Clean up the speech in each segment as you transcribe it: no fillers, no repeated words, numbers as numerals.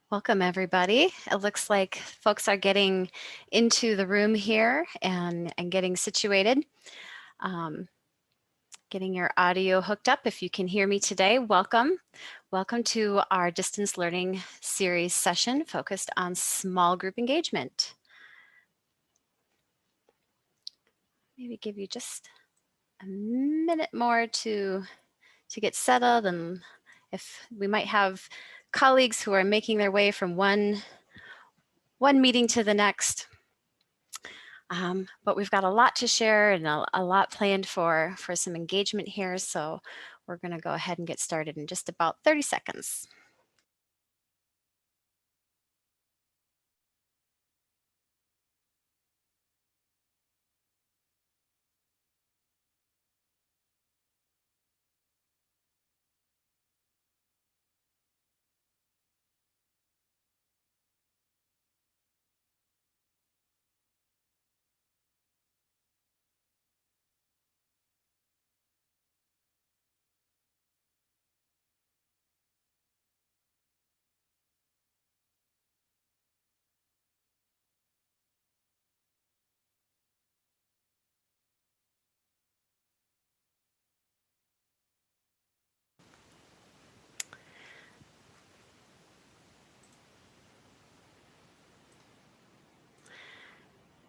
Welcome, everybody. It looks like folks are getting into the room here and getting situated. Um, Getting your audio hooked up. If you can hear me today, welcome. Welcome to our distance learning series session focused on small group engagement. Maybe give you just a minute more to get settled, and if we might have colleagues who are making their way from one meeting to the next. But we've got a lot to share and a lot planned for some engagement here. So we're going to go ahead and get started in just about 30 seconds.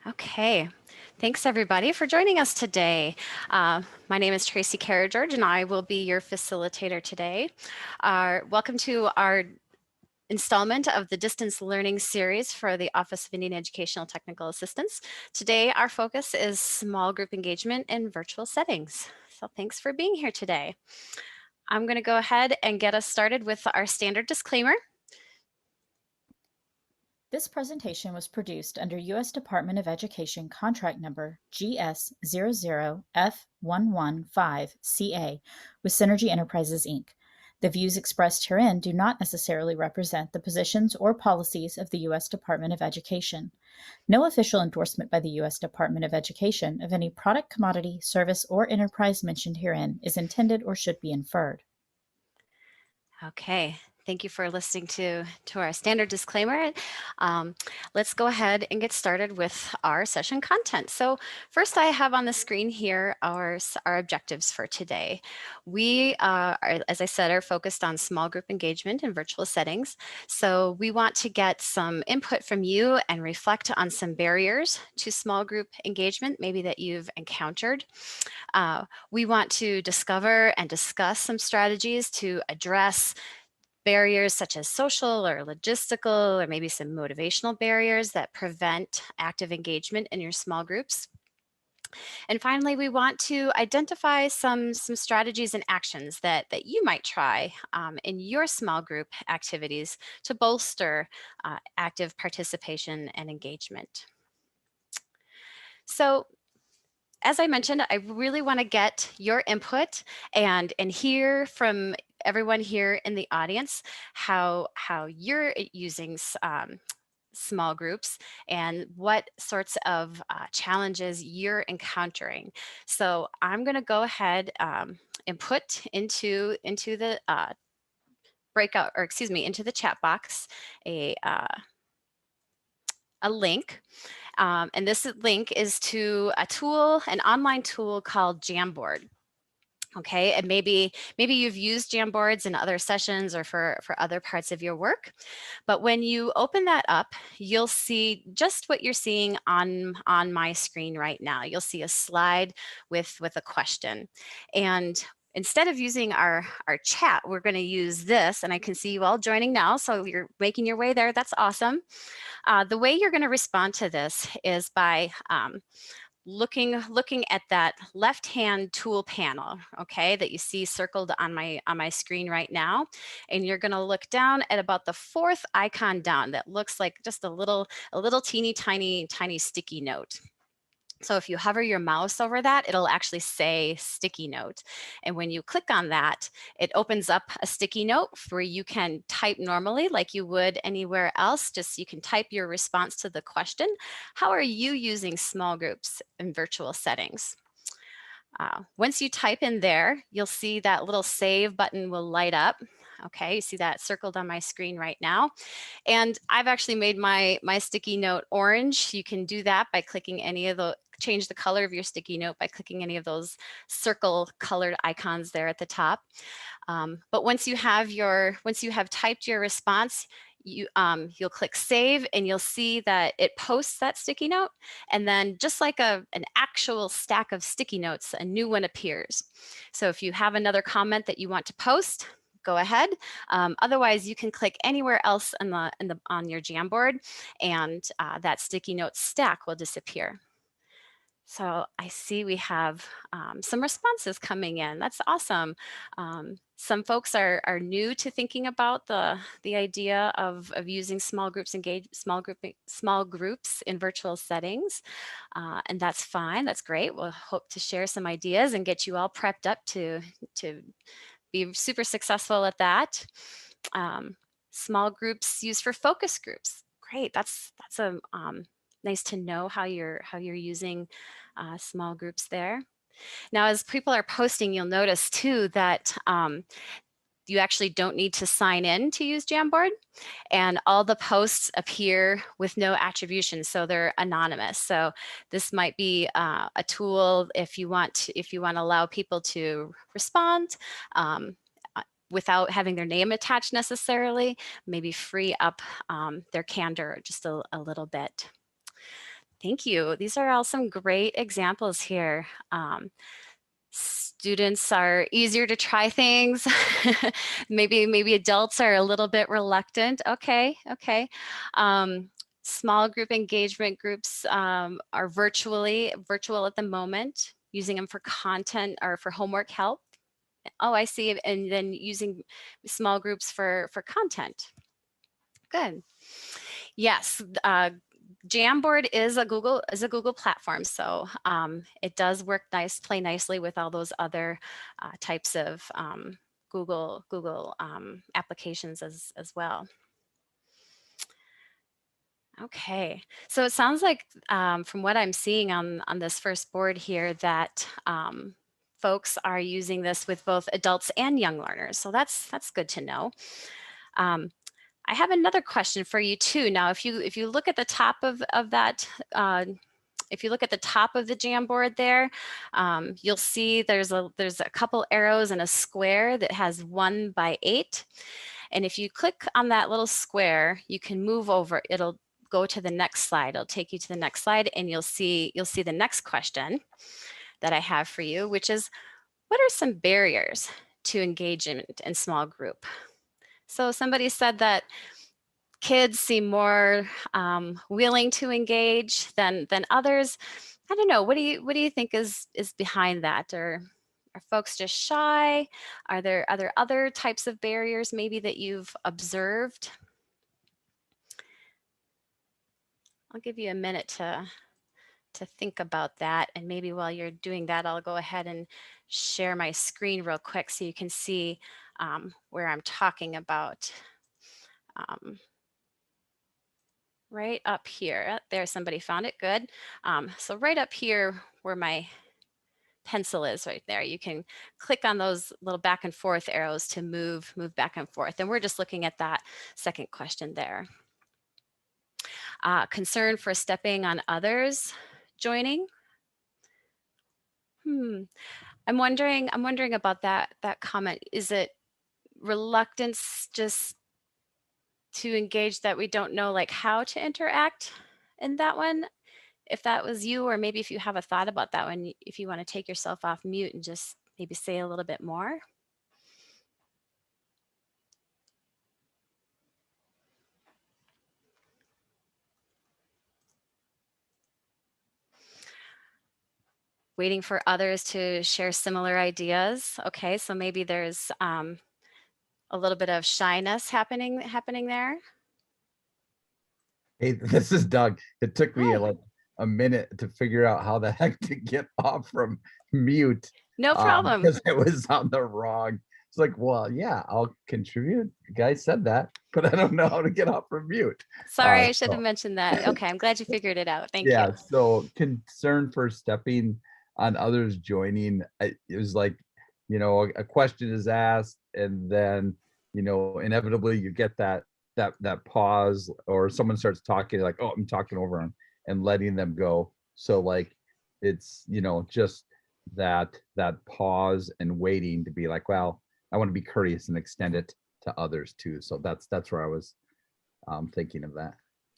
Okay, thanks everybody for joining us today. My name is Tracy Carrigeorge and I will be your facilitator today. Welcome to our installment of the distance learning series for the Office of Indian Educational Technical Assistance. Today, our focus is small group engagement in virtual settings. So thanks for being here today. I'm going to go ahead and get us started with our standard disclaimer. This presentation was produced under U.S. Department of Education contract number GS00F115CA with Synergy Enterprises, Inc. The views expressed herein do not necessarily represent the positions or policies of the U.S. Department of Education. No official endorsement by the U.S. Department of Education of any product, commodity, service, or enterprise mentioned herein is intended or should be inferred. Okay, thank you for listening to our standard disclaimer. Let's go ahead and get started with our session content. So first I have on the screen here our objectives for today. We are, as I said, are focused on small group engagement in virtual settings. So we want to get some input from you and reflect on some barriers to small group engagement, maybe that you've encountered. We want to discover and discuss some strategies to address barriers such as social or logistical or maybe some motivational barriers that prevent active engagement in your small groups. And finally, we want to identify some strategies and actions that you might try in your small group activities to bolster active participation and engagement. So as I mentioned, I really want to get your input and hear from everyone here in the audience how you're using small groups and what sorts of challenges you're encountering. So I'm going to go ahead and put into the breakout, or excuse me, into the chat box a link. And this link is to a tool, an online tool called Jamboard. Okay, and maybe you've used Jamboards in other sessions or for other parts of your work. But when you open that up, you'll see just what you're seeing on my screen right now. You'll see a slide with a question. And instead of using our chat, we're going to use this, and I can see you all joining now, so you're making your way there. That's awesome. The way you're going to respond to this is by looking at that left-hand tool panel, okay, that you see circled on my screen right now, and you're going to look down at about the fourth icon down that looks like just a little teeny tiny sticky note. So if you hover your mouse over that, it'll actually say sticky note. And when you click on that, it opens up a sticky note where you can type normally like you would anywhere else. Just you can type your response to the question. How are you using small groups in virtual settings? Once you type in there, you'll see that little save button will light up. Okay, you see that circled on my screen right now. And I've actually made my sticky note orange. You can do that by clicking any of the, change the color of your sticky note by clicking any of those circle colored icons there at the top. But once you have typed your response, you'll click save and you'll see that it posts that sticky note. And then just like an actual stack of sticky notes, a new one appears. So if you have another comment that you want to post, go ahead. Otherwise, you can click anywhere else on your Jamboard, and that sticky note stack will disappear. So I see we have some responses coming in. That's awesome. Some folks are new to thinking about the idea of using small groups in virtual settings, and that's fine. That's great. We'll hope to share some ideas and get you all prepped up to be super successful at that. Small groups used for focus groups. Great. That's a nice to know how you're using small groups there. Now, as people are posting, you'll notice too that you actually don't need to sign in to use Jamboard, and all the posts appear with no attribution, so they're anonymous. So this might be a tool if you want to allow people to respond without having their name attached necessarily, maybe free up their candor just a little bit. Thank you. These are all some great examples here. Students are easier to try things. maybe adults are a little bit reluctant. Okay. Small group engagement groups are virtual at the moment, using them for content or for homework help. Oh, I see. And then using small groups for content. Good. Yes. Jamboard is a Google platform, so it does play nicely with all those other types of Google applications as well. Okay, so it sounds like from what I'm seeing on this first board here that folks are using this with both adults and young learners. So that's good to know. I have another question for you too. Now, if you look at the top of that, if you look at the top of the Jamboard there, you'll see there's a couple arrows and a square that has 1 by 8. And if you click on that little square, you can move over. It'll go to the next slide. It'll take you to the next slide, and you'll see the next question that I have for you, which is, what are some barriers to engagement in small group? So somebody said that kids seem more willing to engage than others. I don't know. What do you think is behind that? Or are folks just shy? Are there other types of barriers maybe that you've observed? I'll give you a minute to think about that, and maybe while you're doing that, I'll go ahead and share my screen real quick so you can see where I'm talking about. Right up here. There, somebody found it. Good. So right up here where my pencil is right there, you can click on those little back and forth arrows to move back and forth. And we're just looking at that second question there. Concern for stepping on others joining. I'm wondering about that comment. Is it reluctance just to engage that we don't know like how to interact in that one? If that was you, or maybe if you have a thought about that one, if you want to take yourself off mute and just maybe say a little bit more. Waiting for others to share similar ideas. Okay, so maybe there's a little bit of shyness happening there. Hey, this is Doug. It took me Hi. like a minute to figure out how the heck to get off from mute. No problem. Because it was on the wrong. It's like, well, yeah, I'll contribute. The guy said that, but I don't know how to get off from mute. Sorry, I should have mentioned that. Okay, I'm glad you figured it out. Thank you. Yeah, so concern for stepping on others joining, it was like, a question is asked, and then, inevitably you get that pause, or someone starts talking like, oh, I'm talking over them, and letting them go. So like it's, just that pause and waiting to be like, well, I want to be courteous and extend it to others too. So that's where I was thinking of that.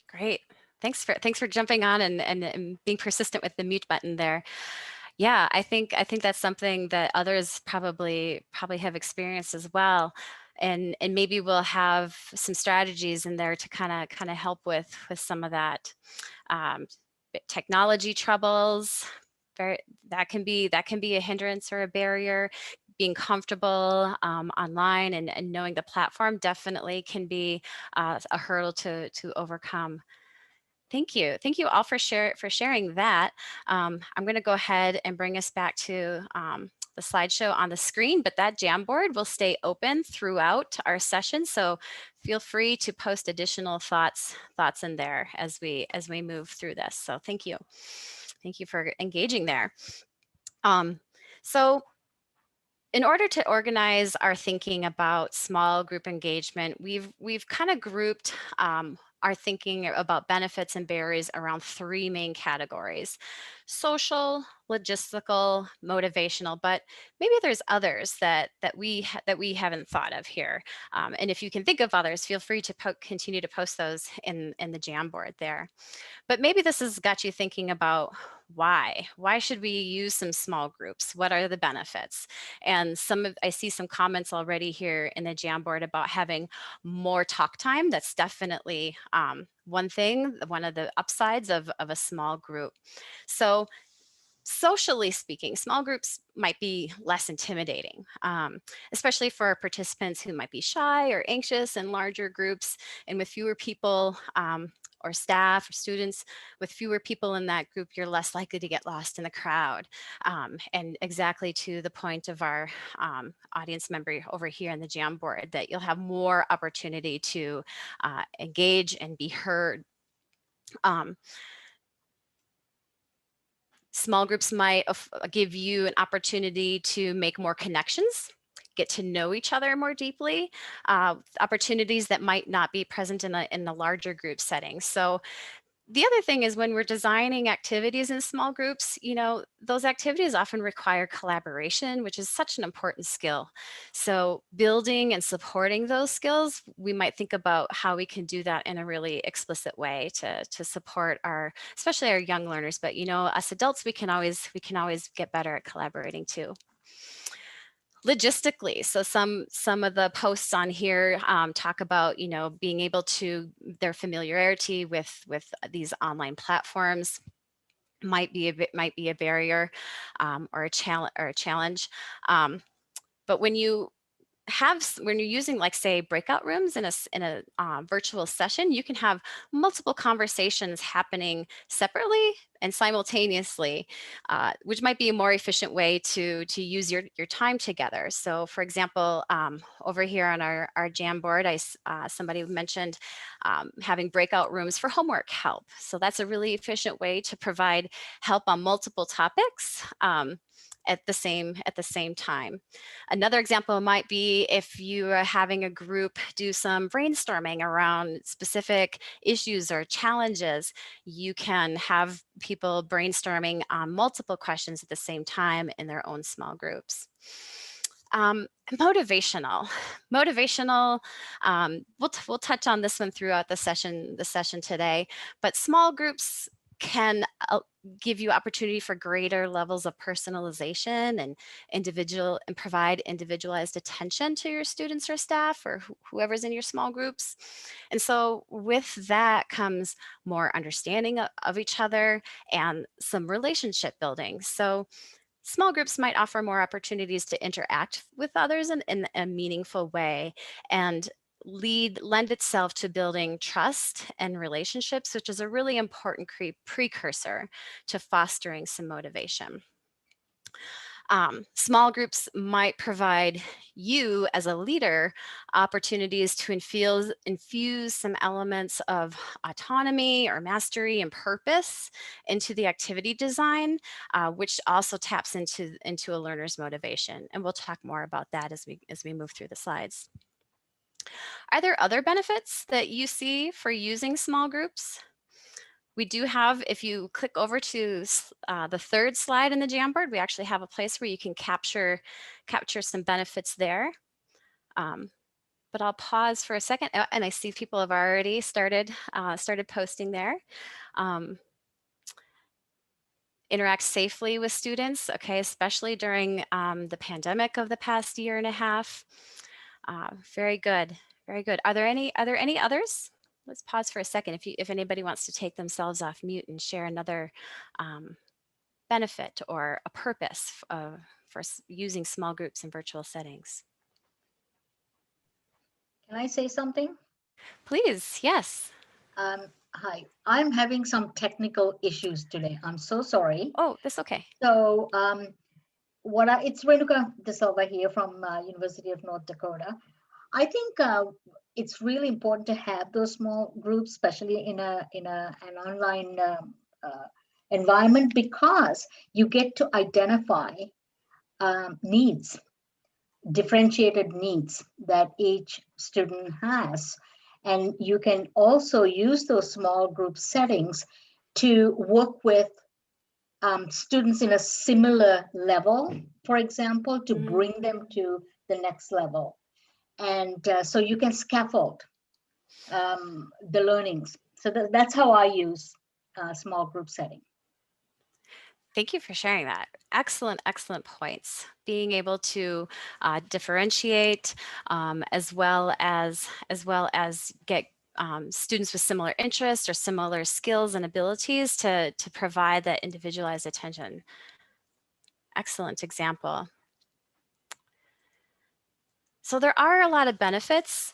Great. Thanks for jumping on and being persistent with the mute button there. Yeah, I think that's something that others probably have experienced as well. And maybe we'll have some strategies in there to kind of help with some of that. Um, Technology troubles, very, that can be a hindrance or a barrier. Being comfortable online and knowing the platform definitely can be a hurdle to overcome. Thank you all for sharing that. I'm going to go ahead and bring us back to the slideshow on the screen, but that Jamboard will stay open throughout our session. So feel free to post additional thoughts in there as we move through this. So thank you for engaging there. So in order to organize our thinking about small group engagement, we've kind of grouped our thinking about benefits and barriers around three main categories: social, logistical, motivational. But maybe there's others that we haven't thought of here. And if you can think of others, feel free to continue to post those in the Jamboard there. But maybe this has got you thinking about why should we use some small groups? What are the benefits? And I see some comments already here in the Jamboard about having more talk time. That's definitely one of the upsides of a small group. So socially speaking, small groups might be less intimidating, especially for participants who might be shy or anxious. In larger groups and with fewer people, or staff or students, with fewer people in that group, you're less likely to get lost in the crowd. And exactly to the point of our audience member over here in the Jamboard, that you'll have more opportunity to engage and be heard. Small groups might give you an opportunity to make more connections, get to know each other more deeply, opportunities that might not be present in a larger group setting. So the other thing is, when we're designing activities in small groups, those activities often require collaboration, which is such an important skill. So building and supporting those skills, we might think about how we can do that in a really explicit way to support especially our young learners. But us adults, we can always get better at collaborating too. Logistically, so some of the posts on here talk about being able to, their familiarity with these online platforms might be a barrier, or a challenge. But when you're using, like, say, breakout rooms in a virtual session, you can have multiple conversations happening separately and simultaneously, which might be a more efficient way to use your time together. So, for example, over here on our Jamboard, somebody mentioned having breakout rooms for homework help. So that's a really efficient way to provide help on multiple topics at the same time. Another example might be if you are having a group do some brainstorming around specific issues or challenges. You can have people brainstorming on multiple questions at the same time in their own small groups. Motivational, we'll touch on this one throughout the session today, but small groups can give you opportunity for greater levels of personalization and provide individualized attention to your students or staff or whoever's in your small groups. And so with that comes more understanding of each other and some relationship building. So small groups might offer more opportunities to interact with others in a meaningful way, and lend itself to building trust and relationships, which is a really important precursor to fostering some motivation. Small groups might provide you as a leader opportunities to infuse some elements of autonomy or mastery and purpose into the activity design, which also taps into a learner's motivation. And we'll talk more about that as we move through the slides. Are there other benefits that you see for using small groups? We do have, if you click over to the third slide in the Jamboard, we actually have a place where you can capture some benefits there. But I'll pause for a second, and I see people have already started posting there. Interact safely with students, okay, especially during the pandemic of the past year and a half. Very good, very good. Are there any others? Let's pause for a second if anybody wants to take themselves off mute and share another benefit or a purpose for using small groups in virtual settings. Can I say something? Please, yes. Hi, I'm having some technical issues today. I'm so sorry. Oh, that's okay. So it's Renuka De Silva here from University of North Dakota. I think it's really important to have those small groups, especially in an online environment, because you get to identify needs, differentiated needs that each student has. And you can also use those small group settings to work with students in a similar level, for example, to bring them to the next level. And so you can scaffold the learnings. So that's how I use small group setting. Thank you for sharing that. Excellent, excellent points. Being able to differentiate as well as get students with similar interests or similar skills and abilities to provide that individualized attention. Excellent example. So there are a lot of benefits.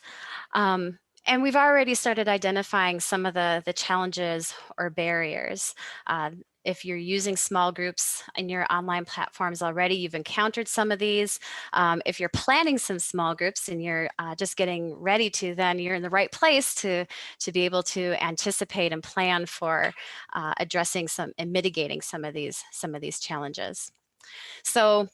And we've already started identifying some of the challenges or barriers. If you're using small groups in your online platforms already, you've encountered some of these. If you're planning some small groups and you're just getting ready to, then you're in the right place to be able to anticipate and plan for addressing some and mitigating some of these challenges. So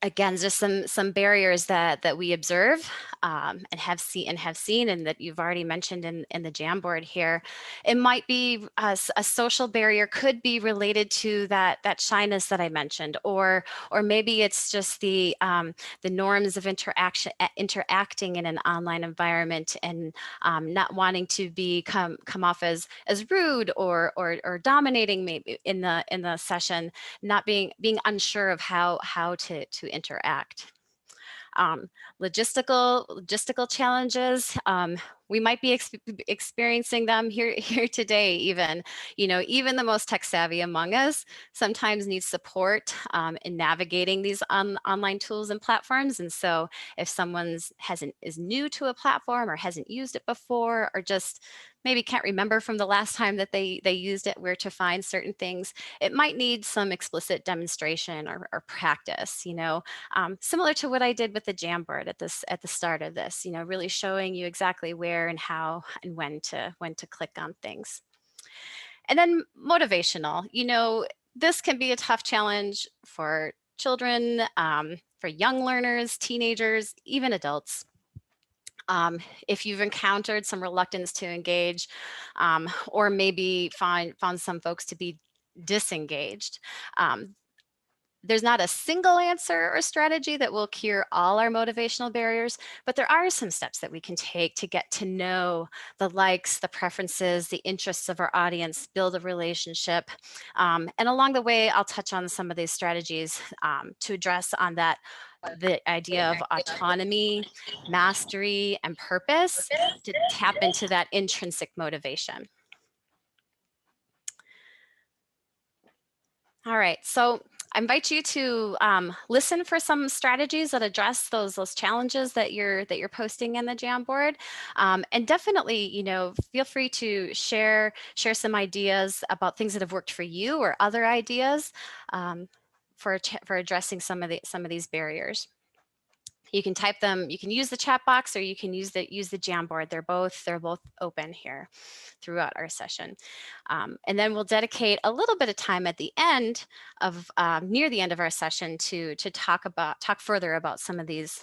again, just some barriers that we observe and have seen and that you've already mentioned in the Jamboard here. It might be a social barrier, could be related to that shyness that I mentioned, or maybe it's just the norms of interacting in an online environment and not wanting to come off as rude or dominating maybe in the session, not being unsure of how to interact. Logistical challenges. We might be experiencing them here today. Even the most tech savvy among us sometimes needs support in navigating these online tools and platforms. And so, if someone is new to a platform or hasn't used it before, or just maybe can't remember from the last time that they used it where to find certain things, it might need some explicit demonstration or practice, similar to what I did with the Jamboard at the start of this, really showing you exactly where and how and when to click on things. And then motivational, this can be a tough challenge for children, for young learners, teenagers, even adults. If you've encountered some reluctance to engage, or maybe found some folks to be disengaged, there's not a single answer or strategy that will cure all our motivational barriers, but there are some steps that we can take to get to know the likes, the preferences, the interests of our audience, build a relationship. And along the way, I'll touch on some of these strategies to address on the idea of autonomy, mastery, and purpose to tap into that intrinsic motivation. All right, so I invite you to listen for some strategies that address those challenges that you're posting in the Jamboard, and definitely, feel free to share some ideas about things that have worked for you or other ideas for addressing some of these barriers. You can type them. You can use the chat box, or you can use the Jamboard. They're both open here throughout our session, and then we'll dedicate a little bit of time at the end of near the end of our session to talk further about some of these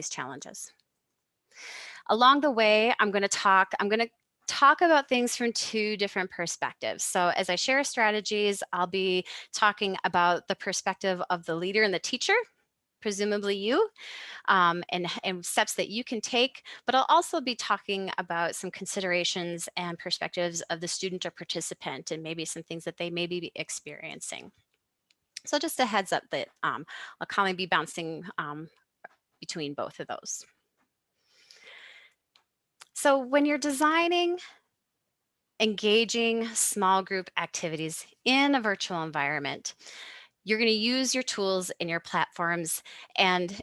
challenges. Along the way, I'm going to talk about things from two different perspectives. So as I share strategies, I'll be talking about the perspective of the leader and the teacher, presumably you, and steps that you can take, but I'll also be talking about some considerations and perspectives of the student or participant and maybe some things that they may be experiencing. So just a heads up that I'll kind of be bouncing between both of those. So when you're designing engaging small group activities in a virtual environment, you're going to use your tools and your platforms, and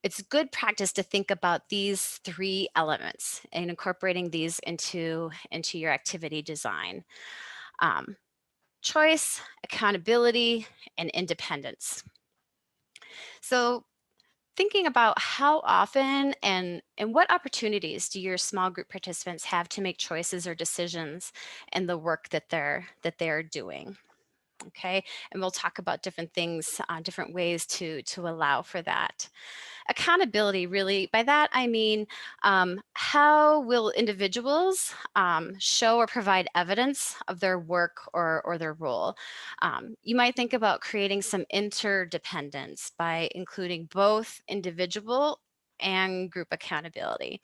it's good practice to think about these three elements and incorporating these into your activity design. Choice, accountability, and independence. So thinking about how often and what opportunities do your small group participants have to make choices or decisions in the work that they're doing. Okay, and we'll talk about different things, different ways to allow for that. Accountability, really, by that I mean, how will individuals show or provide evidence of their work or their role? You might think about creating some interdependence by including both individual and group accountability.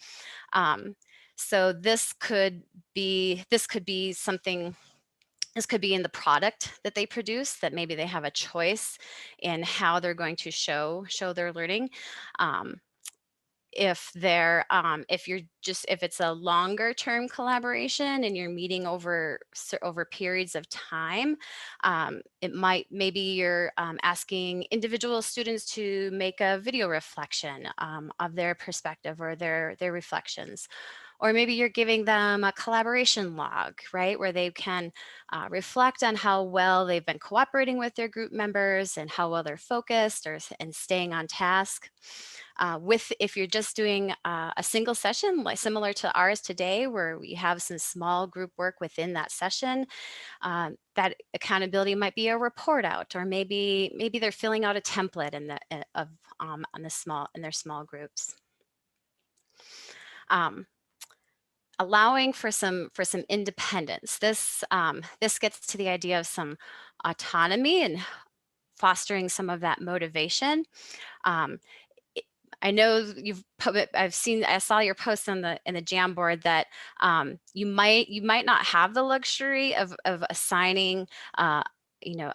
So this could be something. This could be in the product that they produce, that maybe they have a choice in how they're going to show their learning. If it's a longer term collaboration and you're meeting over periods of time, maybe you're asking individual students to make a video reflection of their perspective or their reflections. Or maybe you're giving them a collaboration log, right, where they can reflect on how well they've been cooperating with their group members and how well they're focused and staying on task. If you're just doing a single session, like similar to ours today, where we have some small group work within that session, that accountability might be a report out, or maybe they're filling out a template in their small groups. Allowing for some independence. This gets to the idea of some autonomy and fostering some of that motivation. I know I saw your post in the Jamboard that you might not have the luxury of assigning a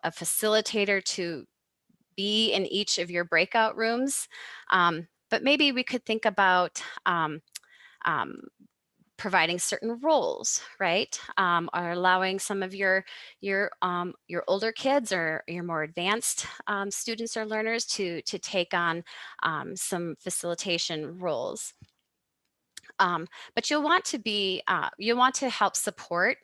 facilitator to be in each of your breakout rooms, but maybe we could think about providing certain roles, right? Or allowing some of your older kids or your more advanced students or learners to take on some facilitation roles. But you'll want to help support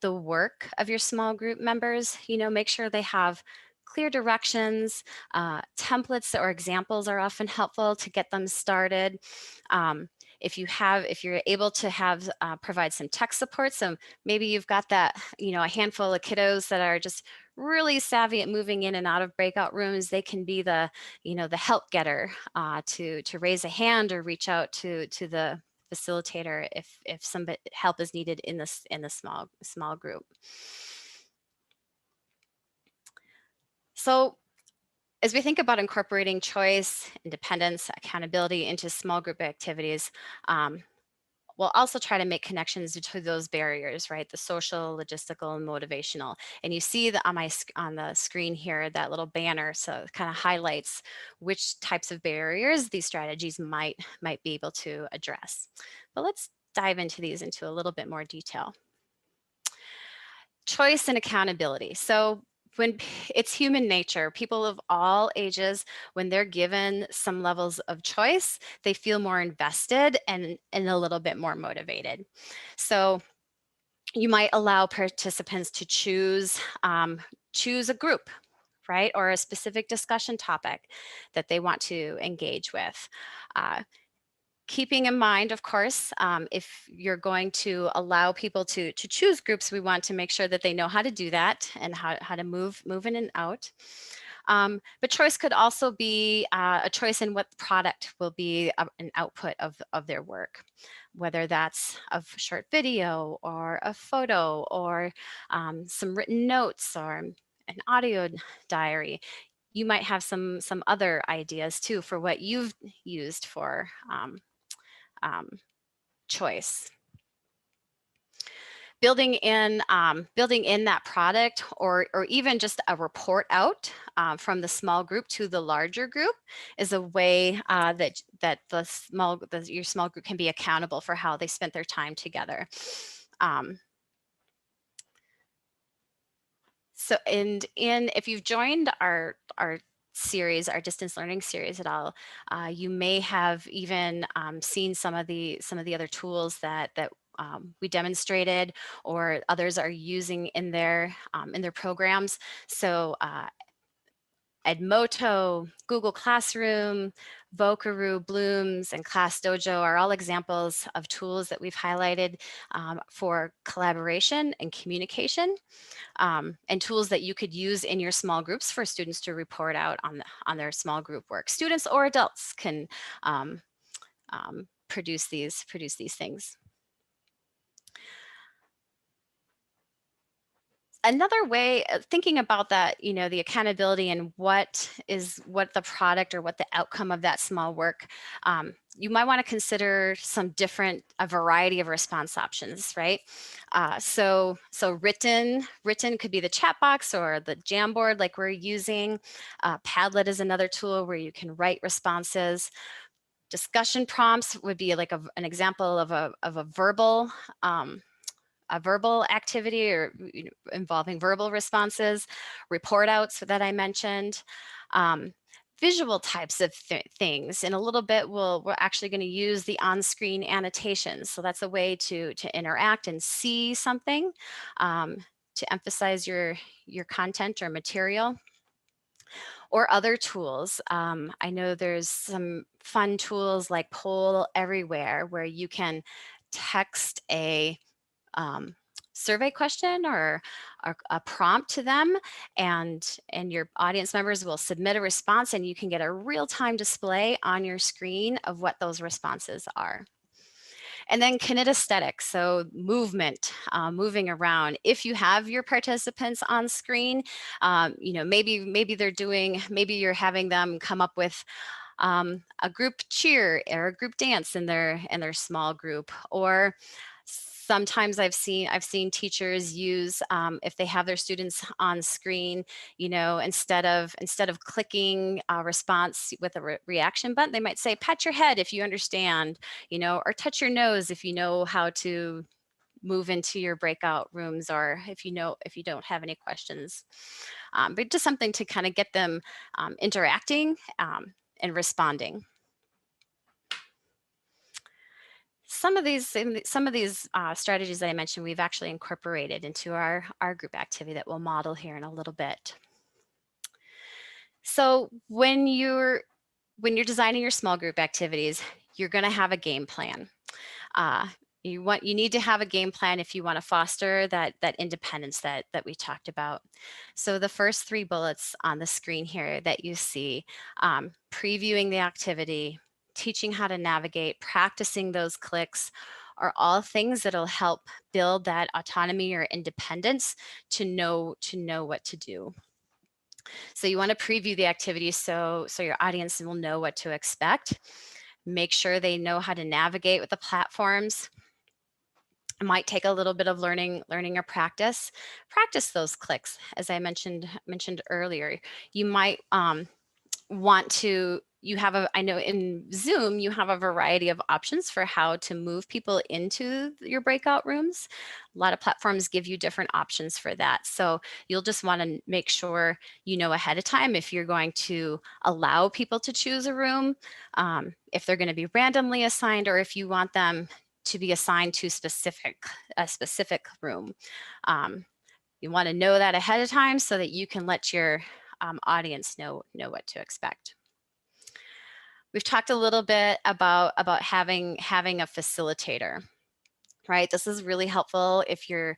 the work of your small group members. Make sure they have clear directions. Templates or examples are often helpful to get them started. If you're able to provide some tech support, so maybe you've got that, a handful of kiddos that are just really savvy at moving in and out of breakout rooms, they can be the help getter to raise a hand or reach out to the facilitator if some help is needed in the small group. So as we think about incorporating choice, independence, accountability into small group activities, we'll also try to make connections to those barriers, right? The social, logistical, and motivational. And you see on the screen here, that little banner, so it kind of highlights which types of barriers these strategies might be able to address. But let's dive into these into a little bit more detail. Choice and accountability. So when it's human nature, people of all ages, when they're given some levels of choice, they feel more invested and a little bit more motivated. So you might allow participants to choose a group, right, or a specific discussion topic that they want to engage with. Keeping in mind, of course, if you're going to allow people to choose groups, we want to make sure that they know how to do that and how to move in and out. But choice could also be a choice in what product will be an output of their work, whether that's a short video or a photo or some written notes or an audio diary. You might have some other ideas too for what you've used for choice. Building in that product or even just a report out from the small group to the larger group is a way that your small group can be accountable for how they spent their time together. If you've joined our series, our distance learning series at all, you may have even seen some of the other tools that we demonstrated or others are using in their programs. So Edmodo, Google Classroom, Vocaroo, Blooms, and Class Dojo are all examples of tools that we've highlighted for collaboration and communication, and tools that you could use in your small groups for students to report out on their small group work. Students or adults can produce these things. Another way of thinking about that, the accountability and what the product or what the outcome of that small work, you might want to consider a variety of response options, right? So written could be the chat box or the Jamboard like we're using. Padlet is another tool where you can write responses. Discussion prompts would be like an example of a verbal activity or involving verbal responses, report outs that I mentioned, visual types of things. In a little bit, we're actually going to use the on-screen annotations. So that's a way to interact and see something to emphasize your content or material. Or other tools. I know there's some fun tools like Poll Everywhere where you can text a survey question or a prompt to them, and your audience members will submit a response, and you can get a real-time display on your screen of what those responses are. And then kinesthetic, so movement, moving around. If you have your participants on screen, maybe you're having them come up with a group cheer or a group dance in their small group. Or sometimes I've seen teachers use, if they have their students on screen, instead of clicking a response with a reaction button, they might say, pat your head if you understand, or touch your nose if you know how to move into your breakout rooms, or if you don't have any questions. But just something to kind of get them interacting and responding. Some of these strategies that I mentioned, we've actually incorporated into our group activity that we'll model here in a little bit. So when you're designing your small group activities, you're going to have a game plan. You need to have a game plan if you want to foster that independence that we talked about. So the first 3 bullets on the screen here that you see, previewing the activity, teaching how to navigate, practicing those clicks, are all things that'll help build that autonomy or independence to know what to do. So you want to preview the activity so your audience will know what to expect. Make sure they know how to navigate with the platforms. It might take a little bit of learning or practice. Practice those clicks, as I mentioned earlier. You might want to. I know in Zoom you have a variety of options for how to move people into your breakout rooms. A lot of platforms give you different options for that. So you'll just want to make sure you know ahead of time if you're going to allow people to choose a room, if they're going to be randomly assigned, or if you want them to be assigned to a specific room. You want to know that ahead of time so that you can let your audience know what to expect. We've talked a little bit about having a facilitator. right? This is really helpful if you're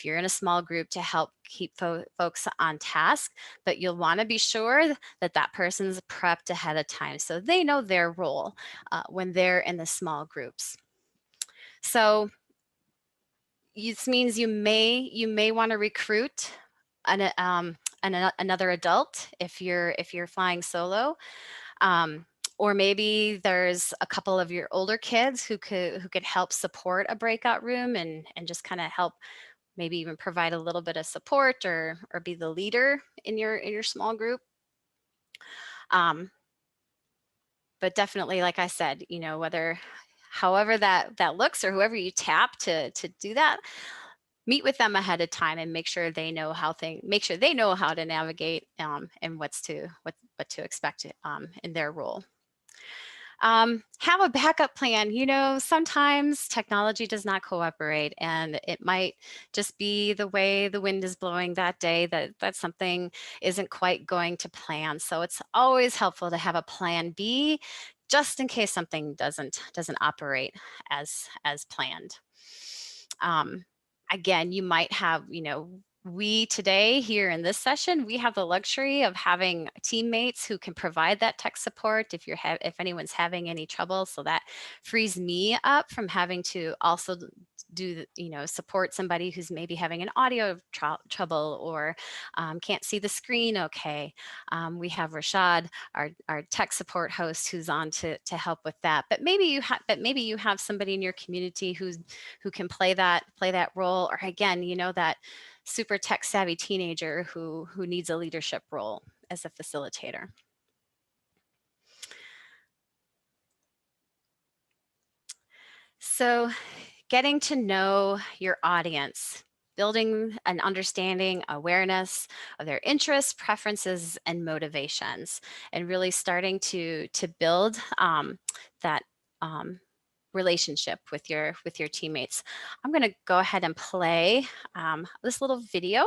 in a small group to help keep folks on task, but you'll want to be sure that that person's prepped ahead of time so they know their role when they're in the small groups. So this means you may want to recruit another adult if you're flying solo. Or maybe there's a couple of your older kids who could help support a breakout room and just kind of help, maybe even provide a little bit of support or be the leader in your small group. But definitely, like I said, however that looks, or whoever you tap to do that, meet with them ahead of time and make sure they know how to navigate and what to expect in their role. Have a backup plan. Sometimes technology does not cooperate, and it might just be the way the wind is blowing that day that something isn't quite going to plan. So it's always helpful to have a plan B, just in case something doesn't operate as planned. Again, you might have, we today here in this session, we have the luxury of having teammates who can provide that tech support if anyone's having any trouble. So that frees me up from having to also support somebody who's maybe having an audio trouble or can't see the screen okay. We have Rashad, our tech support host, who's on to help with that. But maybe you have somebody in your community who can play that role, or again, that super tech savvy teenager who needs a leadership role as a facilitator. So getting to know your audience, building an understanding, awareness of their interests, preferences, and motivations, and really starting to build that relationship with your teammates. I'm going to go ahead and play this little video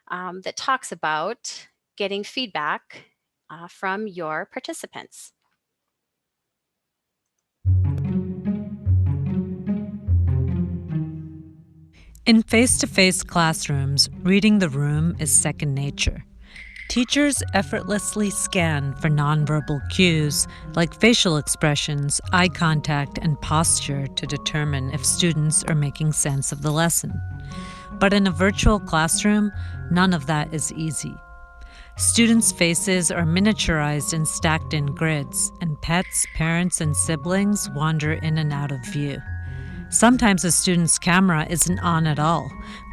that talks about getting feedback from your participants. In face-to-face classrooms, reading the room is second nature. Teachers effortlessly scan for nonverbal cues like facial expressions, eye contact, and posture to determine if students are making sense of the lesson. But in a virtual classroom, none of that is easy. Students' faces are miniaturized and stacked in grids, and pets, parents, and siblings wander in and out of view. Sometimes a student's camera isn't on at all,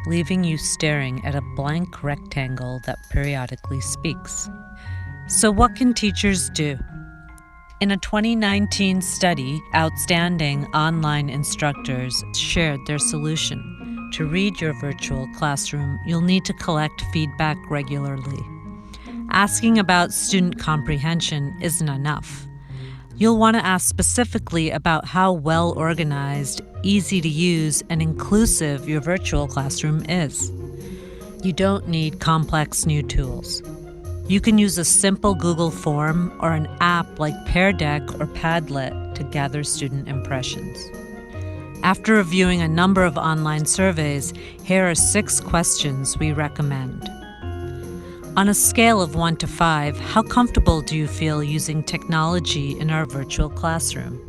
leaving you staring at a blank rectangle that periodically speaks. So what can teachers do? In a 2019 study, outstanding online instructors shared their solution. To read your virtual classroom, you'll need to collect feedback regularly. Asking about student comprehension isn't enough. You'll want to ask specifically about how well organized, easy to use, and inclusive your virtual classroom is. You don't need complex new tools. You can use a simple Google form or an app like Pear Deck or Padlet to gather student impressions. After reviewing a number of online surveys, here are 6 questions we recommend. On a scale of 1 to 5, how comfortable do you feel using technology in our virtual classroom?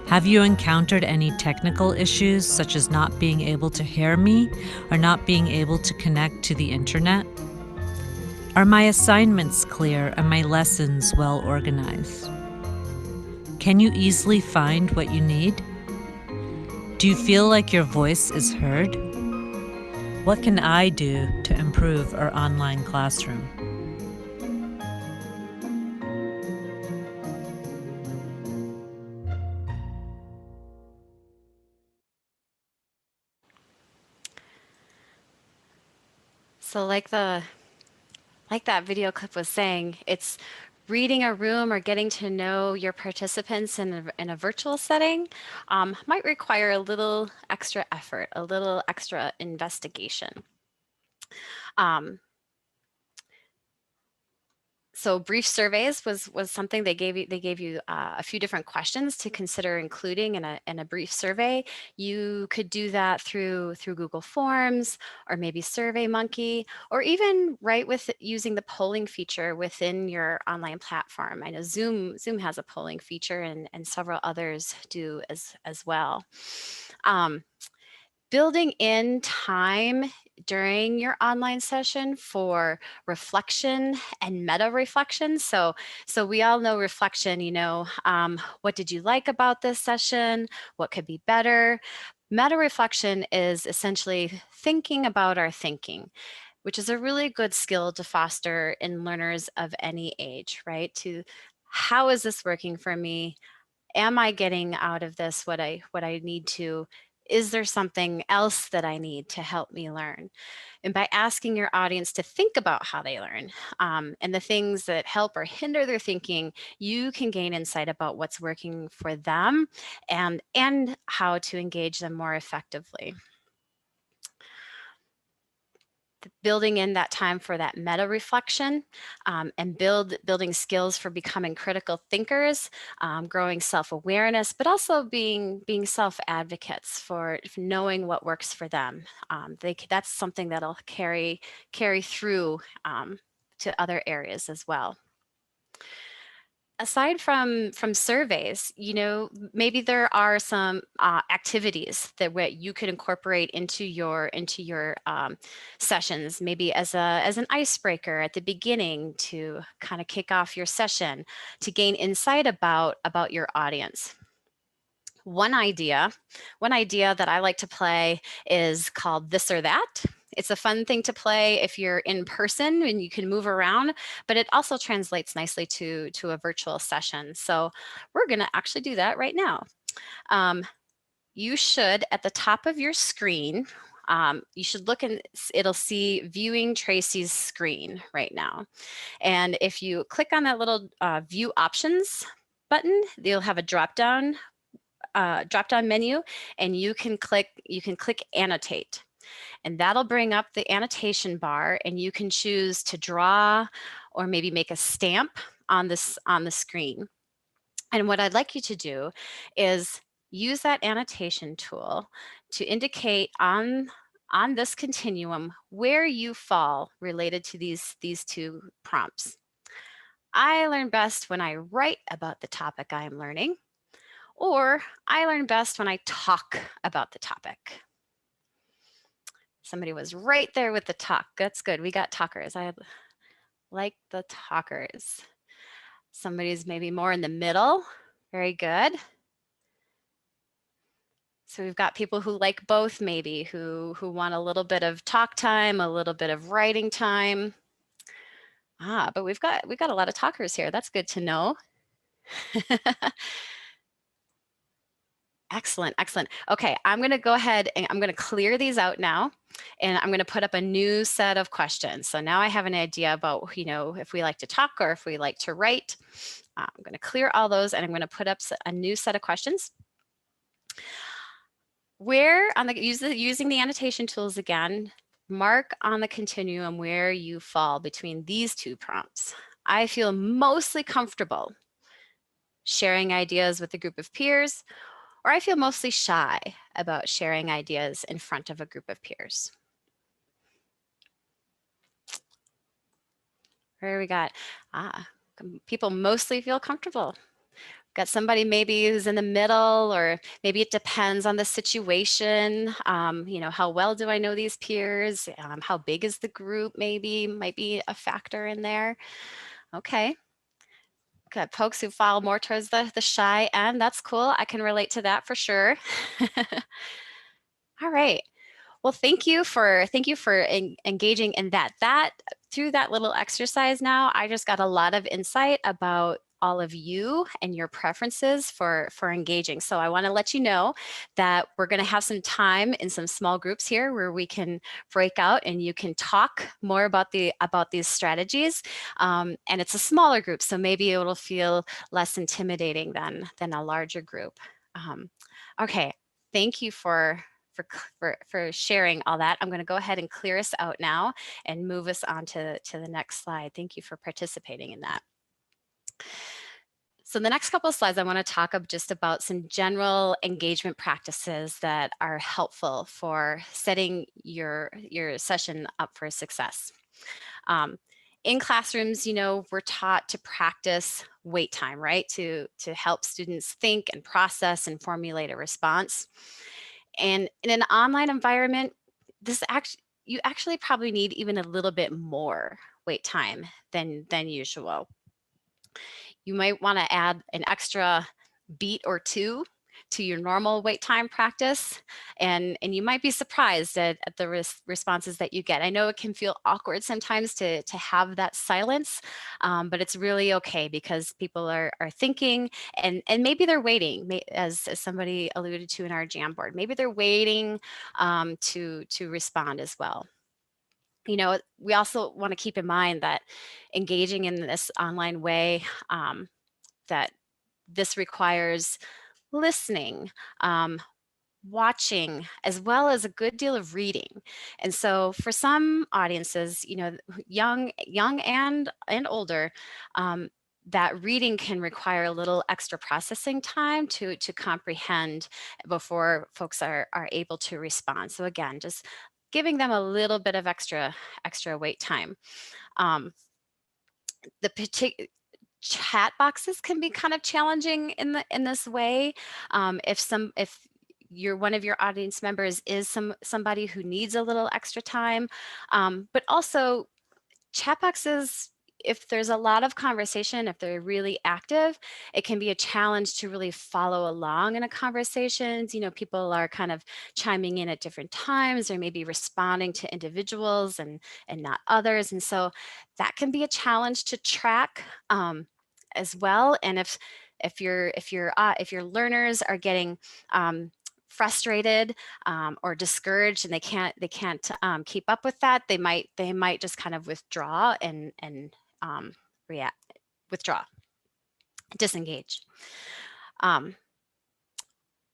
Have you encountered any technical issues, such as not being able to hear me or not being able to connect to the internet? Are my assignments clear and my lessons well organized? Can you easily find what you need? Do you feel like your voice is heard? What can I do to improve our online classroom? So like that video clip was saying, it's reading a room or getting to know your participants in a virtual setting might require a little extra effort, a little extra investigation. So brief surveys was something they gave you. They gave you a few different questions to consider including in a brief survey. You could do that through Google Forms, or maybe SurveyMonkey, or even right with using the polling feature within your online platform. I know Zoom has a polling feature, and several others do as well. Building in time during your online session for reflection and meta reflection. So we all know reflection, what did you like about this session? What could be better? Meta reflection is essentially thinking about our thinking, which is a really good skill to foster in learners of any age, right? To how is this working for me? Am I getting out of this what I need to? Is there something else that I need to help me learn? And by asking your audience to think about how they learn, and the things that help or hinder their thinking, you can gain insight about what's working for them and how to engage them more effectively. Building in that time for that meta reflection, and building skills for becoming critical thinkers, growing self-awareness, but also being self-advocates for knowing what works for them. That's something that'll carry through to other areas as well. Aside from surveys, maybe there are some activities that you could incorporate into your sessions, maybe as an icebreaker at the beginning to kind of kick off your session, to gain insight about your audience. One idea that I like to play is called This or That. It's a fun thing to play if you're in person and you can move around, but it also translates nicely to a virtual session. So we're going to actually do that right now. You should, at the top of your screen, you should look and it'll see viewing Tracy's screen right now. And if you click on that little view options button, you'll have a drop-down menu, and you can click annotate, and that'll bring up the annotation bar, and you can choose to draw or maybe make a stamp on the screen. And what I'd like you to do is use that annotation tool to indicate on this continuum where you fall related to these two prompts. I learn best when I write about the topic I am learning, or I learn best when I talk about the topic. Somebody was right there with the talk. That's good. We got talkers. I like the talkers. Somebody's maybe more in the middle. Very good. So we've got people who like both, maybe, who want a little bit of talk time, a little bit of writing time. But we've got a lot of talkers here. That's good to know. Excellent, excellent. Okay, I'm going to go ahead and I'm going to clear these out now, and I'm going to put up a new set of questions. So now I have an idea about, if we like to talk or if we like to write. I'm going to clear all those, and I'm going to put up a new set of questions. Where on the using the annotation tools again, mark on the continuum where you fall between these two prompts. I feel mostly comfortable sharing ideas with a group of peers, or I feel mostly shy about sharing ideas in front of a group of peers. Where we got, people mostly feel comfortable. Got somebody maybe who's in the middle, or maybe it depends on the situation. How well do I know these peers? How big is the group? Maybe might be a factor in there. Okay. Got folks who fall more towards the shy end. That's cool. I can relate to that for sure. All right. Well, thank you for engaging in that. Through that little exercise now, I just got a lot of insight about all of you and your preferences for engaging. So I want to let you know that we're going to have some time in some small groups here where we can break out and you can talk more about these strategies. And it's a smaller group, so maybe it'll feel less intimidating than a larger group. Okay, thank you for for sharing all that. I'm going to go ahead and clear us out now and move us on to the next slide. Thank you for participating in that. So the next couple of slides, I want to talk just about some general engagement practices that are helpful for setting your session up for success. In classrooms, we're taught to practice wait time, right? To help students think and process and formulate a response. And in an online environment, you actually probably need even a little bit more wait time than usual. You might want to add an extra beat or two to your normal wait time practice, and you might be surprised at the responses that you get. I know it can feel awkward sometimes to have that silence, but it's really okay because people are thinking, and maybe they're waiting, as somebody alluded to in our Jamboard. Maybe they're waiting to respond as well. We also want to keep in mind that engaging in this online way, that this requires listening, watching, as well as a good deal of reading. And so for some audiences, young and older, that reading can require a little extra processing time to comprehend before folks are able to respond. So again, just giving them a little bit of extra wait time. The chat boxes can be kind of challenging in this way. If one of your audience members is somebody who needs a little extra time, but also chat boxes, if there's a lot of conversation, if they're really active, it can be a challenge to really follow along in a conversation. People are kind of chiming in at different times, or maybe responding to individuals and not others. And so that can be a challenge to track as well. And if your learners are getting frustrated or discouraged and they can't keep up with that, they might just kind of withdraw and disengage.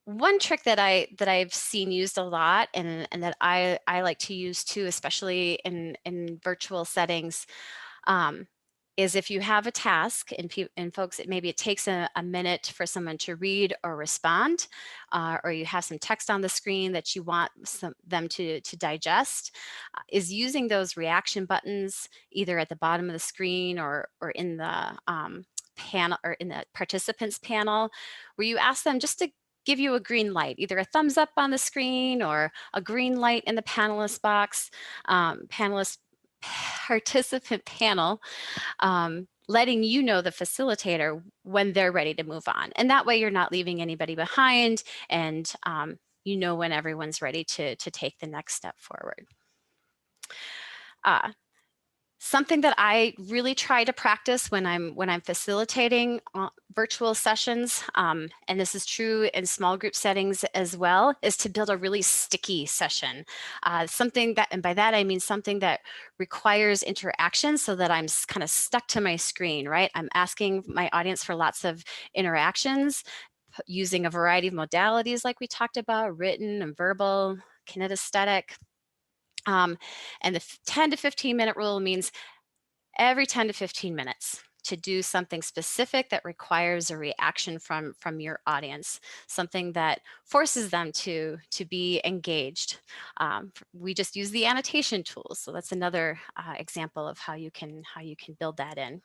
One trick that I've seen used a lot, and that I like to use too, especially in virtual settings, is if you have a task and folks, maybe it takes a minute for someone to read or respond, or you have some text on the screen that you want them to digest, is using those reaction buttons either at the bottom of the screen or in the panel, or in the participants panel, where you ask them just to give you a green light, either a thumbs up on the screen or a green light in the panelist box, participant panel, letting the facilitator when they're ready to move on. And that way you're not leaving anybody behind, and when everyone's ready to take the next step forward. Something that I really try to practice when I'm facilitating virtual sessions, and this is true in small group settings as well, is to build a really sticky session. Something that, and by that I mean something that requires interaction, so that I'm kind of stuck to my screen, right? I'm asking my audience for lots of interactions using a variety of modalities like we talked about, written and verbal, kinesthetic. And the 10 to 15 minute rule means every 10 to 15 minutes to do something specific that requires a reaction from your audience, something that forces them to be engaged. We just use the annotation tool, so that's another example of how you can build that in.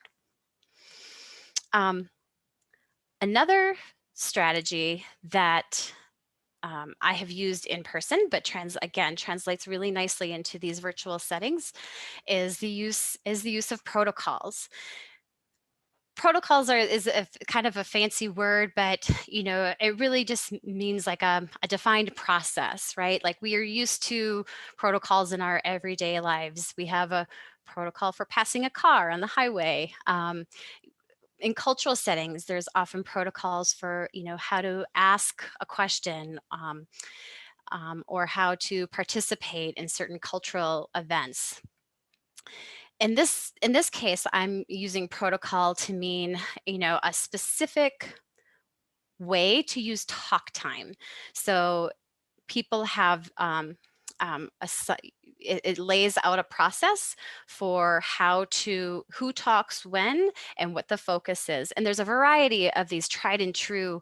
Another strategy that I have used in person, but translates really nicely into these virtual settings, is the use of protocols. Protocols is a kind of a fancy word, but it really just means like a defined process, right? Like we are used to protocols in our everyday lives. We have a protocol for passing a car on the highway. In cultural settings, there's often protocols for how to ask a question, or how to participate in certain cultural events. In this case, I'm using protocol to mean a specific way to use talk time. So people have it lays out a process for who talks when and what the focus is. And there's a variety of these tried and true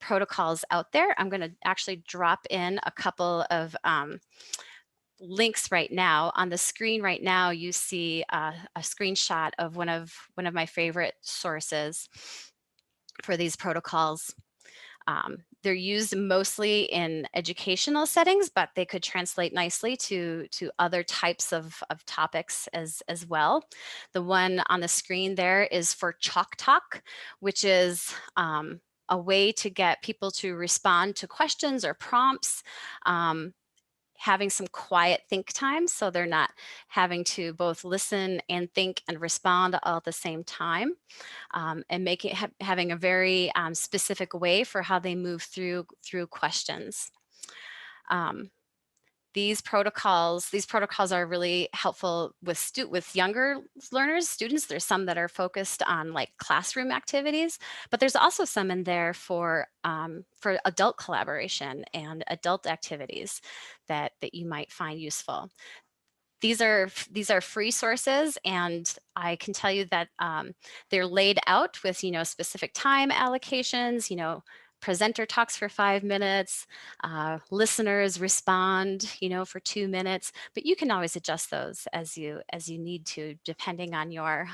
protocols out there. I'm going to actually drop in a couple of links right now. On the screen right now, you see a screenshot of one of my favorite sources for these protocols. They're used mostly in educational settings, but they could translate nicely to other types of topics as well. The one on the screen there is for Chalk Talk, which is a way to get people to respond to questions or prompts, having some quiet think time, so they're not having to both listen and think and respond all at the same time, and having a very specific way for how they move through questions. These protocols are really helpful with younger learners, students. There's some that are focused on like classroom activities, but there's also some in there for adult collaboration and adult activities that you might find useful. These are free sources, and I can tell you that they're laid out with specific time allocations. Presenter talks for 5 minutes, listeners respond for 2 minutes, but you can always adjust those as you need to, depending on your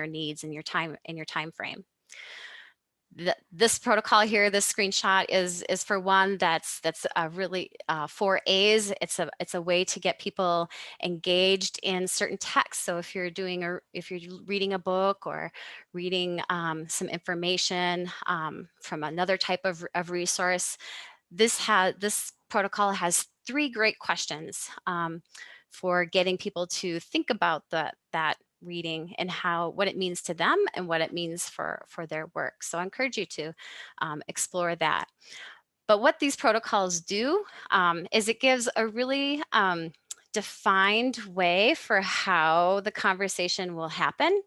needs and your time frame. This protocol here, this screenshot is for one that's really 4 A's. It's a way to get people engaged in certain texts. So if you're reading a book or reading some information from another type of resource, this protocol has 3 great questions for getting people to think about that reading and what it means to them and what it means for their work. So I encourage you to explore that. But what these protocols do is it gives a really defined way for how the conversation will happen.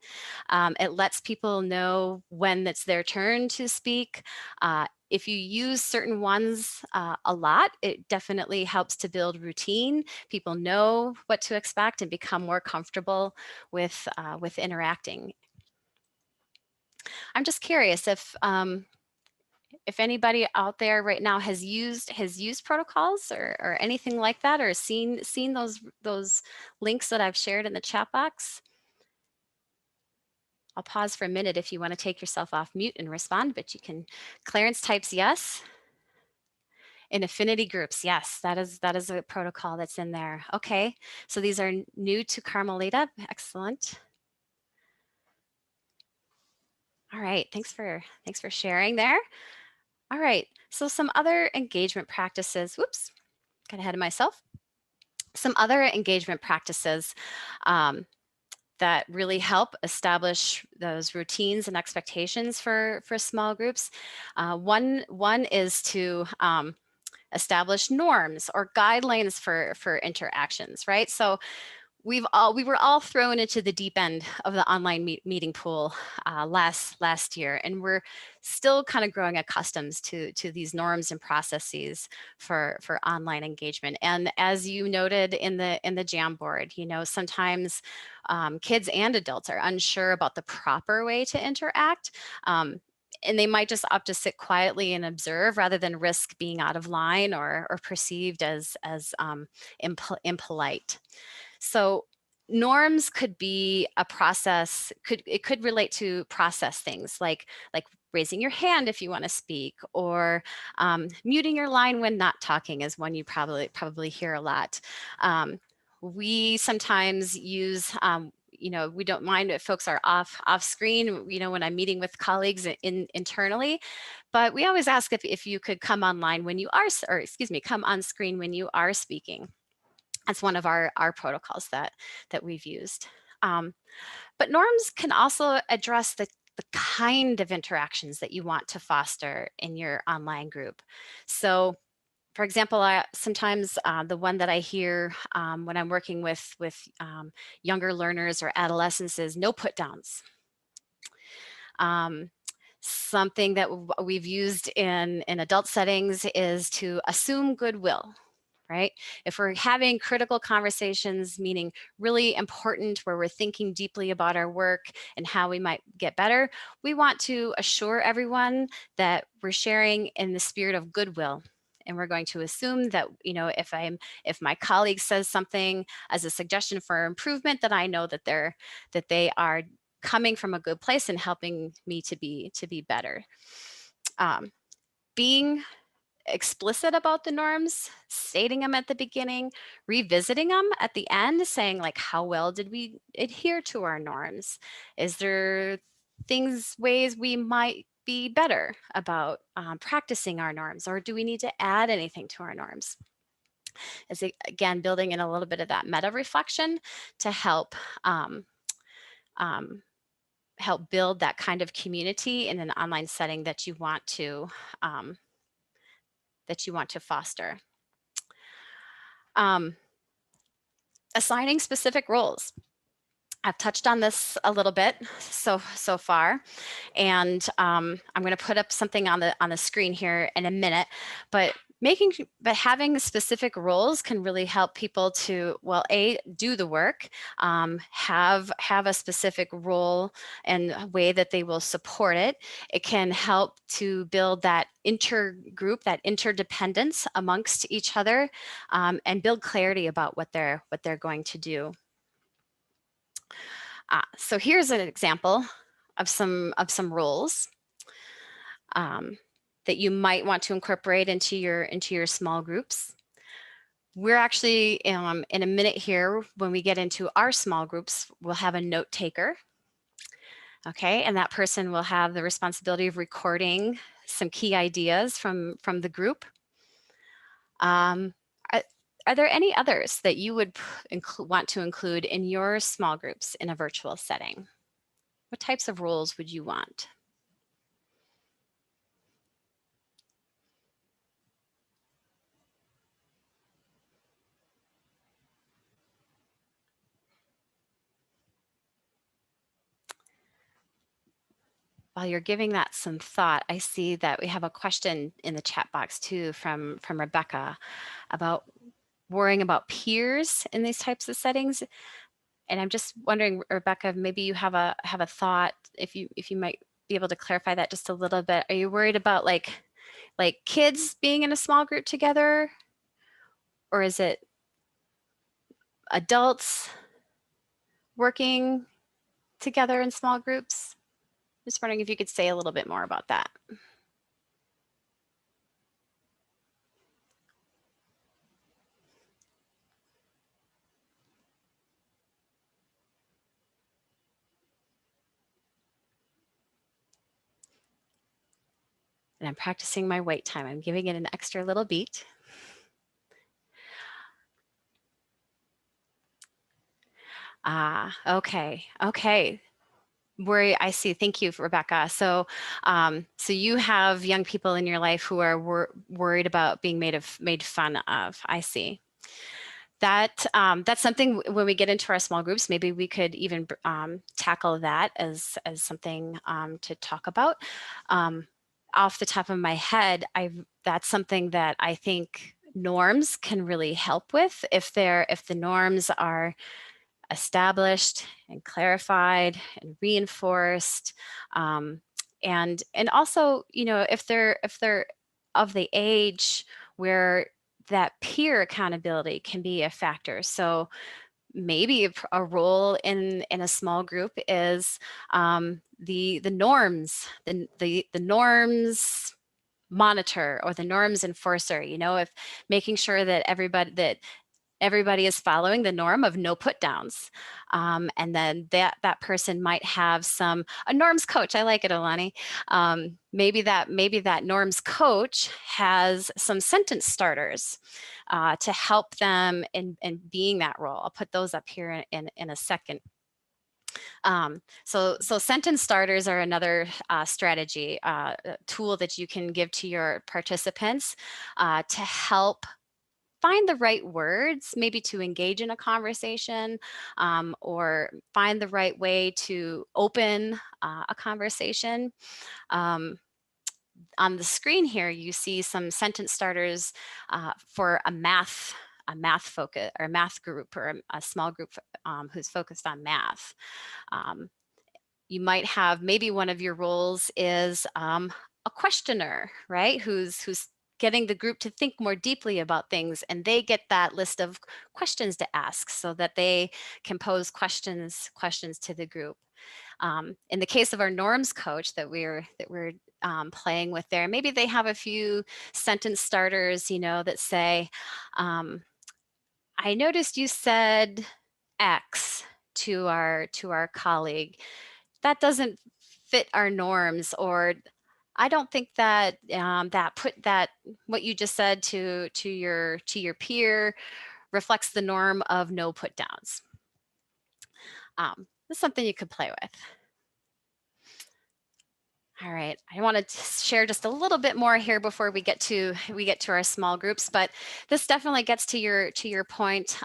It lets people know when it's their turn to speak. If you use certain ones a lot, it definitely helps to build routine. People know what to expect and become more comfortable with interacting. I'm just curious if anybody out there right now has used protocols or anything like that, or seen those links that I've shared in the chat box. I'll pause for a minute if you want to take yourself off mute and respond, but you can. Clarence types yes. In affinity groups, yes, that is a protocol that's in there. Okay, so these are new to Carmelita. Excellent. All right, thanks for sharing there. All right, so some other engagement practices. Whoops, got ahead of myself. Some other engagement practices that really help establish those routines and expectations for small groups. One is to establish norms or guidelines for interactions, right? So we were all thrown into the deep end of the online meeting pool last year, and we're still kind of growing accustomed to these norms and processes for online engagement. And as you noted in the Jamboard, sometimes kids and adults are unsure about the proper way to interact. And they might just opt to sit quietly and observe rather than risk being out of line or perceived as impolite. So norms could be a process, it could relate to process things like raising your hand if you want to speak, or muting your line when not talking is one you probably hear a lot. We sometimes use we don't mind if folks are off screen, when I'm meeting with colleagues internally, but we always ask if you could come online when you are, or excuse me, come on screen when you are speaking. That's one of our protocols that we've used. But norms can also address the kind of interactions that you want to foster in your online group. So for example, sometimes the one that I hear when I'm working with younger learners or adolescents is no put downs. Something that we've used in adult settings is to assume goodwill, right? If we're having critical conversations, meaning really important, where we're thinking deeply about our work and how we might get better, we want to assure everyone that we're sharing in the spirit of goodwill. And we're going to assume that, you know, if my colleague says something as a suggestion for improvement, that I know that they are coming from a good place and helping me to be better. Being explicit about the norms, stating them at the beginning, revisiting them at the end, saying like, how well did we adhere to our norms? Is there ways we might be better about practicing our norms, or do we need to add anything to our norms? Is it, again, building in a little bit of that meta reflection to help help build that kind of community in an online setting that you want to foster. Assigning specific roles. I've touched on this a little bit so far, and I'm going to put up something on the screen here in a minute. But having specific roles can really help people to, well, do the work, have a specific role and way that they will support it. It can help to build that intergroup, that interdependence amongst each other, and build clarity about what they're going to do. So here's an example of some roles that you might want to incorporate into your small groups. We're actually in a minute here, when we get into our small groups, we'll have a note taker. Okay, and that person will have the responsibility of recording some key ideas from the group. Are there any others that you would want to include in your small groups in a virtual setting? What types of roles would you want? While you're giving that some thought, I see that we have a question in the chat box too from Rebecca about worrying about peers in these types of settings. And I'm just wondering, Rebecca, maybe you have a thought, if you might be able to clarify that just a little bit. Are you worried about like kids being in a small group together, or is it adults working together in small groups? Just wondering if you could say a little bit more about that. And I'm practicing my wait time. I'm giving it an extra little beat. Okay. I see. Thank you, Rebecca. So, so you have young people in your life who are worried about being made fun of. I see. That's something, when we get into our small groups, maybe we could even tackle that as something to talk about. Off the top of my head, that's something that I think norms can really help with, if the norms are established and clarified and reinforced, and also, you know, if they're of the age where that peer accountability can be a factor. So maybe a role in a small group is the norms, the norms monitor, or the norms enforcer. You know, if making sure that everybody is following the norm of no put downs. And then that person might have a norms coach. I like it, Alani. Maybe that norms coach has some sentence starters to help them in being that role. I'll put those up here in a second. So sentence starters are another strategy, tool that you can give to your participants to help find the right words, maybe to engage in a conversation, or find the right way to open a conversation. On the screen here, you see some sentence starters for a math focus, or a math group, or a small group who's focused on math. You might have, maybe one of your roles is a questioner, right? Who's getting the group to think more deeply about things, and they get that list of questions to ask so that they can pose questions to the group. In the case of our norms coach that we're playing with there, maybe they have a few sentence starters, that say, I noticed you said X to our colleague. That doesn't fit our norms, or I don't think that that what you just said to your peer reflects the norm of no put downs. That's something you could play with. All right, I wanted to share just a little bit more here before we get to our small groups, but this definitely gets to your point,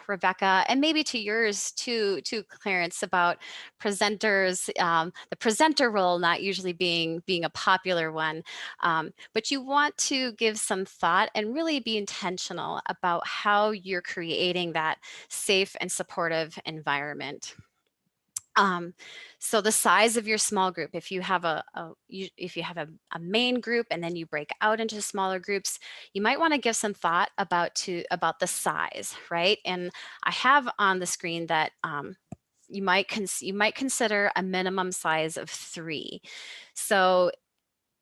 Rebecca, and maybe to yours too, Clarence, about presenters, the presenter role not usually being a popular one, but you want to give some thought and really be intentional about how you're creating that safe and supportive environment. So the size of your small group, if you have a main group and then you break out into smaller groups, you might want to give some thought about the size, right? And I have on the screen that you might consider a minimum size of 3. So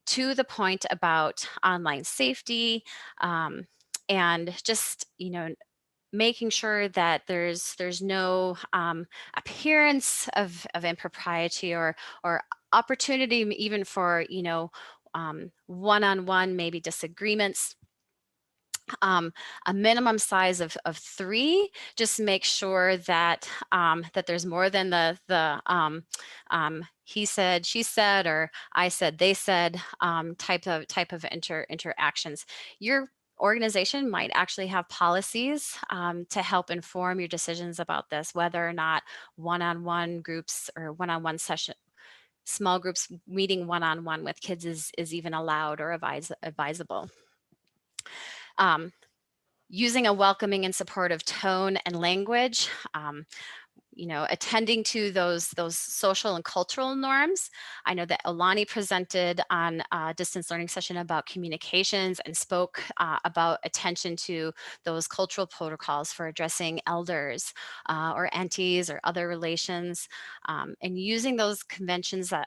to the point about online safety, and just making sure that there's no appearance of impropriety or opportunity even for one-on-one maybe disagreements. A minimum size of 3. Just make sure that that there's more than the he said, she said, or I said, they said type of interactions. Your organization might actually have policies to help inform your decisions about this, whether or not one-on-one groups or one-on-one session, small groups meeting one-on-one with kids is even allowed or advisable. Using a welcoming and supportive tone and language, attending to those social and cultural norms. I know that Alani presented on a distance learning session about communications and spoke about attention to those cultural protocols for addressing elders or aunties or other relations, and using those conventions that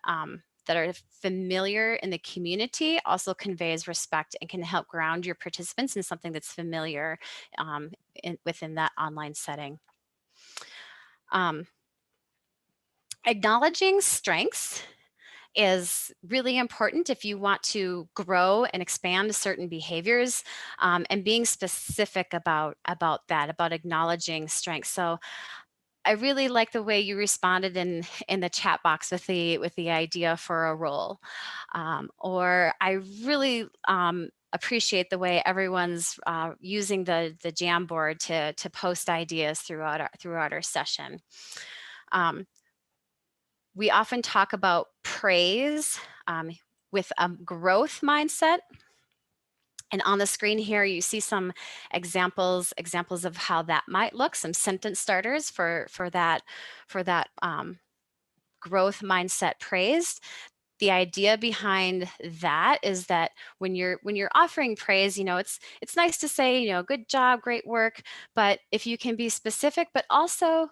are familiar in the community also conveys respect and can help ground your participants in something that's familiar within that online setting. Acknowledging strengths is really important if you want to grow and expand certain behaviors, and being specific about that, about acknowledging strengths. So I really like the way you responded in the chat box with the idea for a role, or I really appreciate the way everyone's using the Jamboard to post ideas throughout our session. We often talk about praise with a growth mindset. And on the screen here, you see some examples of how that might look, some sentence starters for that growth mindset praised. The idea behind that is that when you're offering praise, it's nice to say, good job, great work, but if you can be specific, but also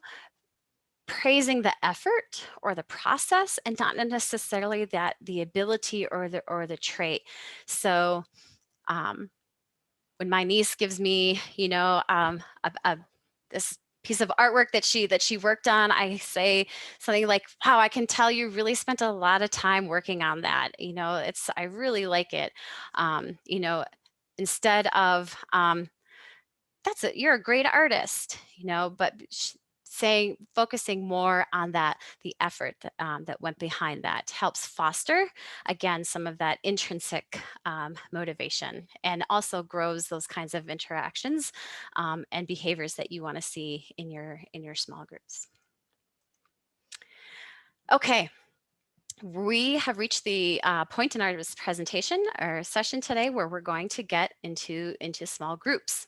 praising the effort or the process and not necessarily the ability or the trait. So when my niece gives me, this piece of artwork that she worked on, I say something like, wow, I can tell you really spent a lot of time working on that. I really like it. Instead of, you're a great artist, but focusing more on that, the effort that went behind that helps foster, again, some of that intrinsic motivation, and also grows those kinds of interactions and behaviors that you want to see in your small groups. Okay. We have reached the point in our presentation, our session today, where we're going to get into small groups.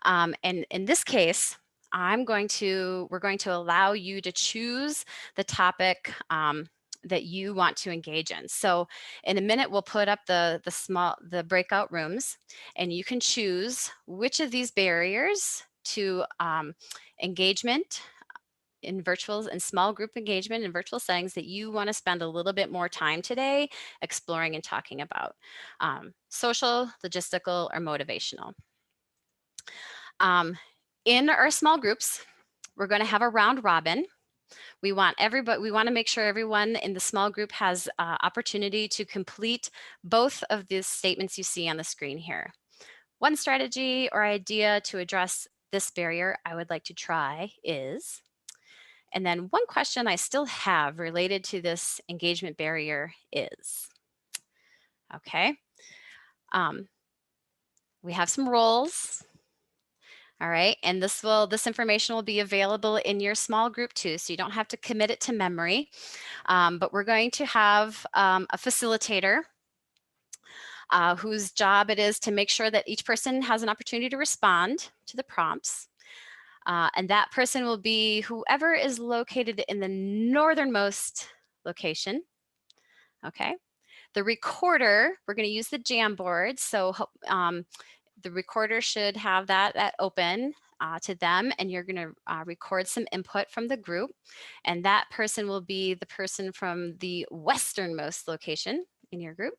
And in this case, we're going to allow you to choose the topic that you want to engage in. So in a minute, we'll put up the breakout rooms, and you can choose which of these barriers to engagement in virtual and small group engagement in virtual settings that you want to spend a little bit more time today exploring and talking about. Social, logistical, or motivational. In our small groups, we're going to have a round robin. We want to make sure everyone in the small group has opportunity to complete both of these statements you see on the screen here. One strategy or idea to address this barrier I would like to try is, and then one question I still have related to this engagement barrier is, okay. We have some roles. All right, and this information will be available in your small group too, so you don't have to commit it to memory. But we're going to have a facilitator whose job it is to make sure that each person has an opportunity to respond to the prompts. And that person will be whoever is located in the northernmost location. Okay. The recorder, we're going to use the Jamboard. So the recorder should have that open to them, and you're going to record some input from the group. And that person will be the person from the westernmost location in your group.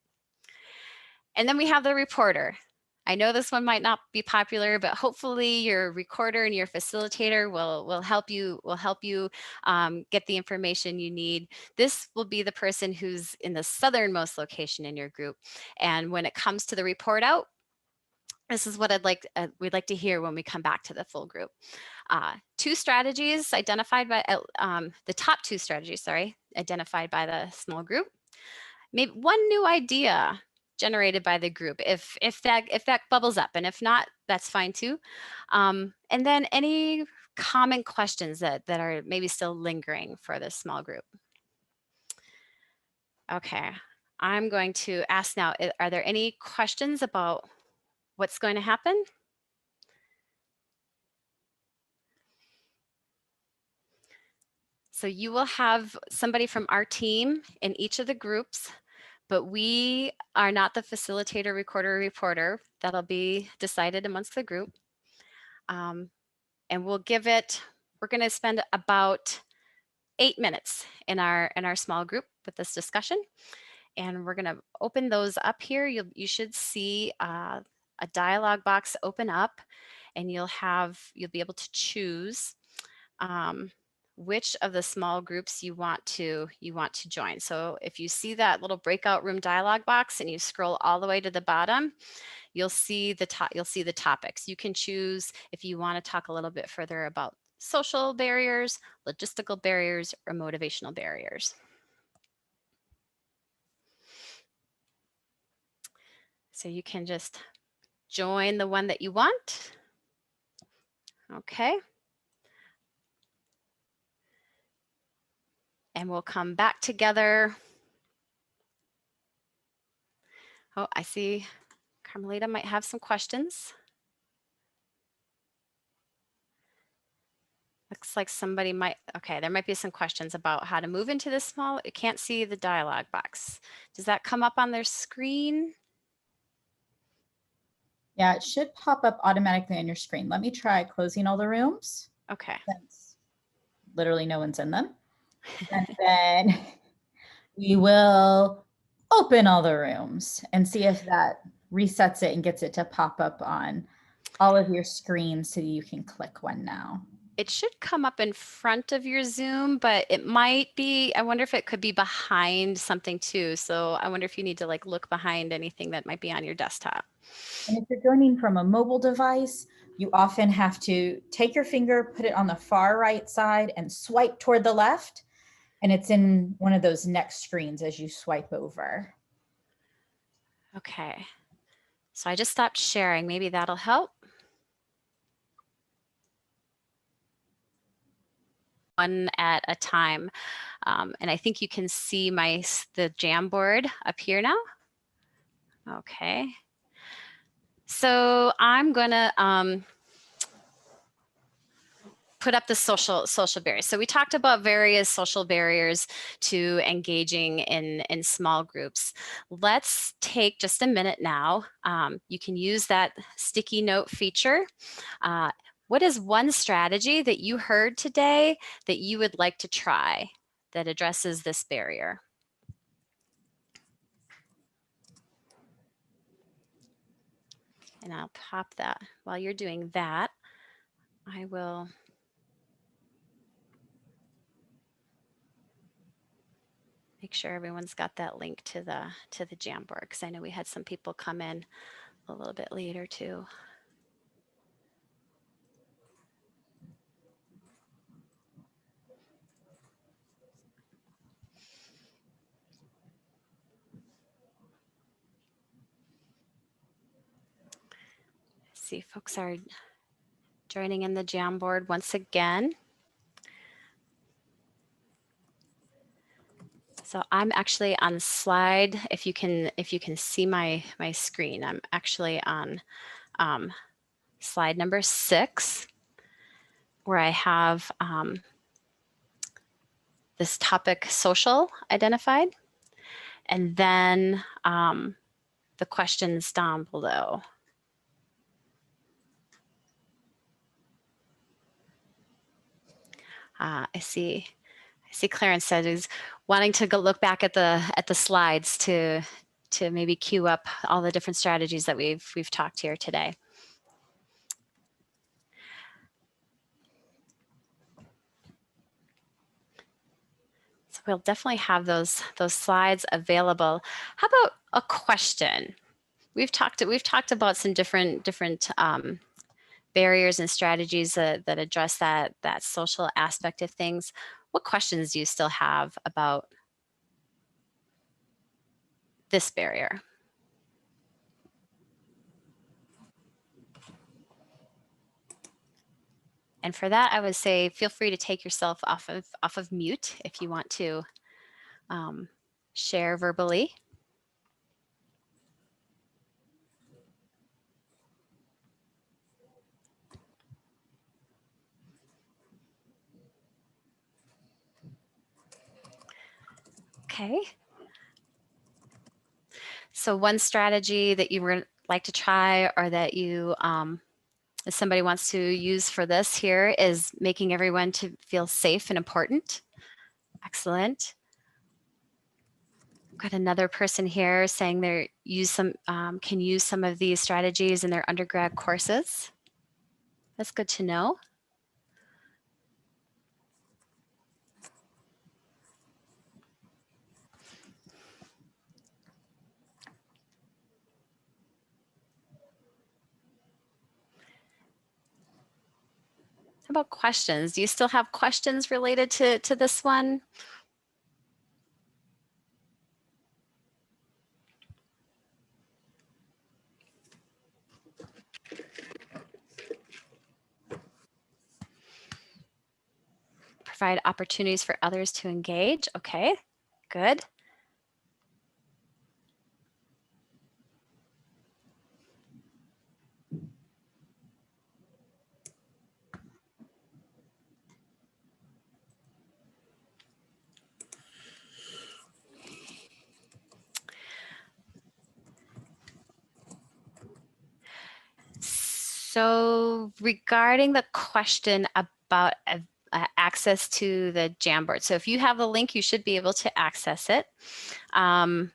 And then we have the reporter. I know this one might not be popular, but hopefully your recorder and your facilitator will help you get the information you need. This will be the person who's in the southernmost location in your group. And when it comes to the report out, this is what we'd like to hear when we come back to the full group. Two strategies identified by the top two strategies, identified by the small group. Maybe one new idea generated by the group, if that bubbles up, and if not, that's fine too. And then any common questions that are maybe still lingering for this small group. Okay, I'm going to ask now, are there any questions about what's going to happen? So you will have somebody from our team in each of the groups, but we are not the facilitator, recorder, reporter. That'll be decided amongst the group. And we're going to spend about 8 minutes in our small group with this discussion. And we're going to open those up here. You should see a dialog box open up, and you'll be able to choose which of the small groups you want to join. So if you see that little breakout room dialog box and you scroll all the way to the bottom, you'll see the topics. You can choose if you want to talk a little bit further about social barriers, logistical barriers, or motivational barriers. So you can just join the one that you want. Okay. And we'll come back together. Oh, I see Carmelita might have some questions. Looks like somebody might, okay, there might be some questions about how to move into this small, you can't see the dialog box. Does that come up on their screen? Yeah, it should pop up automatically on your screen. Let me try closing all the rooms. Okay. Since literally no one's in them. And then we will open all the rooms and see if that resets it and gets it to pop up on all of your screens so you can click one now. It should come up in front of your Zoom, but it might be, I wonder if it could be behind something too. So I wonder if you need to look behind anything that might be on your desktop. And if you're joining from a mobile device, you often have to take your finger, put it on the far right side and swipe toward the left. And it's in one of those next screens as you swipe over. Okay. So I just stopped sharing. Maybe that'll help. One at a time. And I think you can see the Jamboard up here now. Okay. So I'm gonna put up the social barriers. So we talked about various social barriers to engaging in small groups. Let's take just a minute now. You can use that sticky note feature. What is one strategy that you heard today that you would like to try that addresses this barrier? And I'll pop that. While you're doing that, I will make sure everyone's got that link to the Jamboard, because I know we had some people come in a little bit later too. See, folks are joining in the Jamboard once again. So I'm actually on slide, if you can see my screen, I'm actually on slide number 6, where I have this topic social identified, and then the questions down below. I see Clarence said he's wanting to go look back at the slides to maybe queue up all the different strategies that we've talked here today. So we'll definitely have those slides available. How about a question? We've talked about some different barriers and strategies that address that social aspect of things. What questions do you still have about this barrier? And for that, I would say feel free to take yourself off of mute if you want to share verbally. Okay. So one strategy that you would like to try, or that you, if somebody wants to use for this here, is making everyone to feel safe and important. Excellent. Got another person here saying they can use some of these strategies in their undergrad courses. That's good to know. How about questions? Do you still have questions related to this one? Provide opportunities for others to engage. Okay, good. So regarding the question about access to the Jamboard. So if you have the link, you should be able to access it. And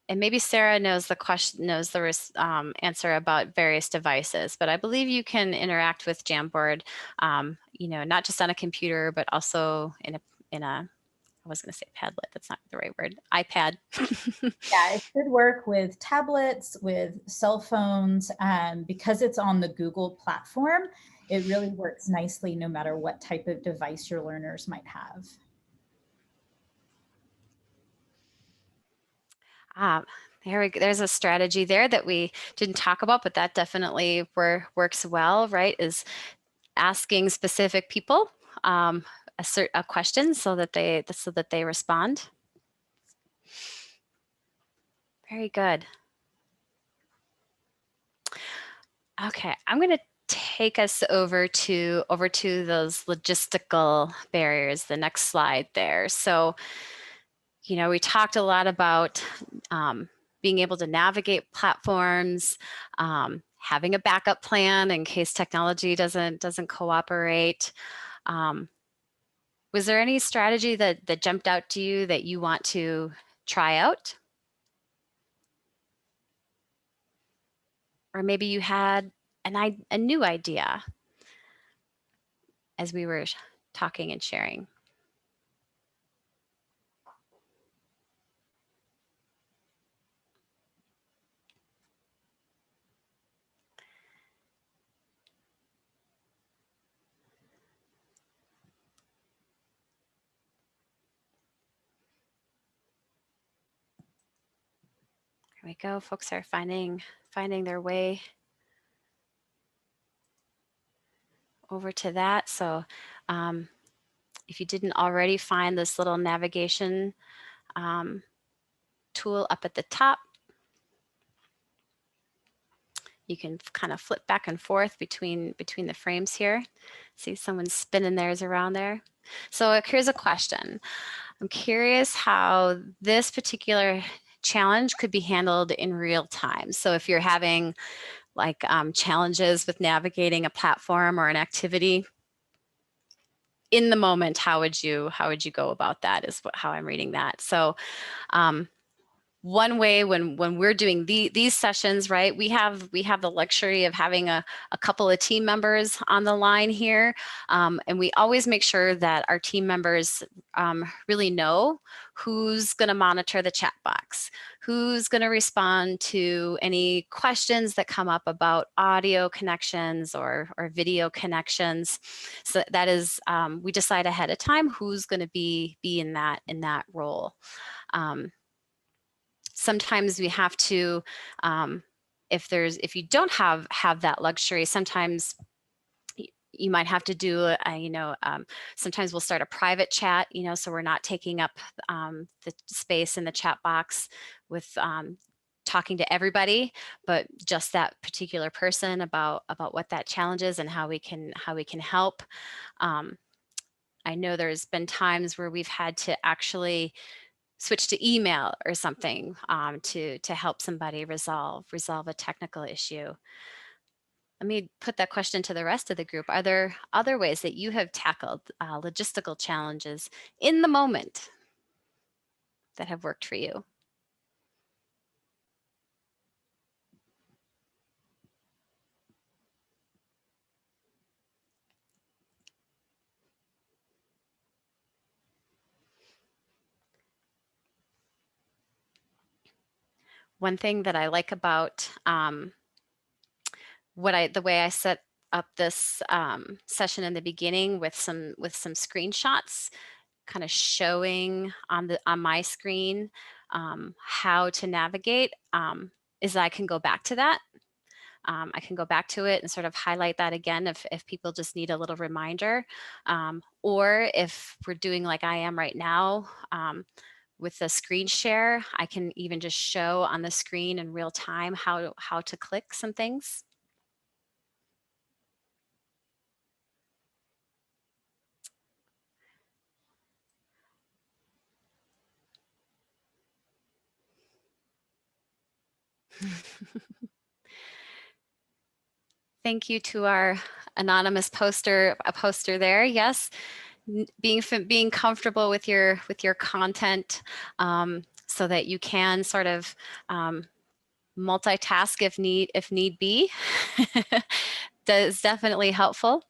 maybe Sarah knows the answer about various devices, but I believe you can interact with Jamboard, not just on a computer, but also in a I was going to say Padlet. That's not the right word. iPad. Yeah, it should work with tablets, with cell phones, because it's on the Google platform. It really works nicely no matter what type of device your learners might have. There's a strategy there that we didn't talk about, but that definitely works well, right? Is asking specific people a question so that they respond. Very good. Okay, I'm going to take us over to those logistical barriers. The next slide there. So, we talked a lot about being able to navigate platforms, having a backup plan in case technology doesn't cooperate. Was there any strategy that jumped out to you that you want to try out? Or maybe you had a new idea as we were talking and sharing. Here we go. Folks are finding their way over to that. So if you didn't already find this little navigation tool up at the top, you can kind of flip back and forth between the frames here. See someone spinning theirs around there. So here's a question. I'm curious how this particular challenge could be handled in real time. So if you're having like challenges with navigating a platform or an activity in the moment, how would you go about that is how I'm reading that. So one way when we're doing these sessions, right, we have the luxury of having a couple of team members on the line here. And we always make sure that our team members really know who's going to monitor the chat box, who's going to respond to any questions that come up about audio connections or video connections. So that is, we decide ahead of time who's going to be in that role. Sometimes we have to, if you don't have that luxury, sometimes you might have to do sometimes we'll start a private chat, so we're not taking up the space in the chat box with talking to everybody, but just that particular person about what that challenge is and how we can help. I know there's been times where we've had to actually switch to email or something to help somebody resolve a technical issue. Let me put that question to the rest of the group. Are there other ways that you have tackled logistical challenges in the moment that have worked for you? One thing that I like about the way I set up this session in the beginning with some screenshots, kind of showing on my screen how to navigate, is I can go back to that. I can go back to it and sort of highlight that again if people just need a little reminder, or if we're doing like I am right now. With the screen share, I can even just show on the screen in real time how to click some things. Thank you to our anonymous poster there. Yes, being comfortable with your content, so that you can sort of multitask if need be. That is definitely helpful.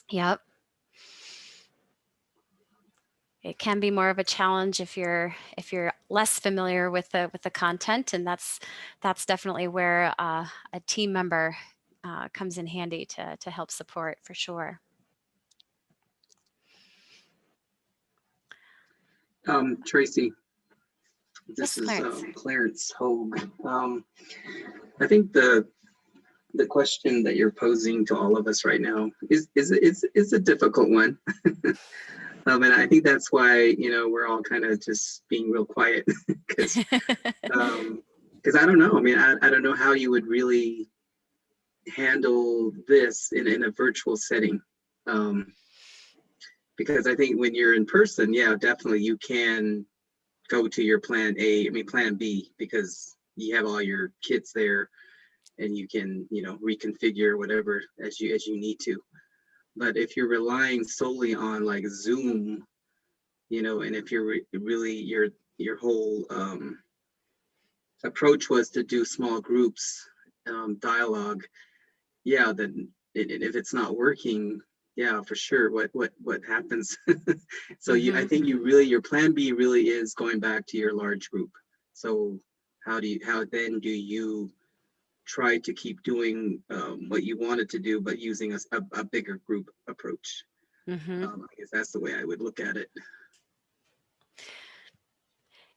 Yep. it can be more of a challenge if you're less familiar with the content, and that's definitely where a team member comes in handy to help support for sure. Tracy, Yes, this is Clarence. Clarence Hogue. I think the question that you're posing to all of us right now is a difficult one. And I think that's why, we're all kind of just being real quiet because I don't know. I mean, I don't know how you would really handle this in a virtual setting. Because I think when you're in person, yeah, definitely you can go to your plan B, because you have all your kits there and you can, reconfigure whatever as you need to. But if you're relying solely on like Zoom, and if you're really your whole approach was to do small groups dialogue, yeah, then if it's not working, yeah, for sure, what happens? So I think your plan B really is going back to your large group. So how then do you try to keep doing what you wanted to do, but using a bigger group approach? I guess that's the way I would look at it.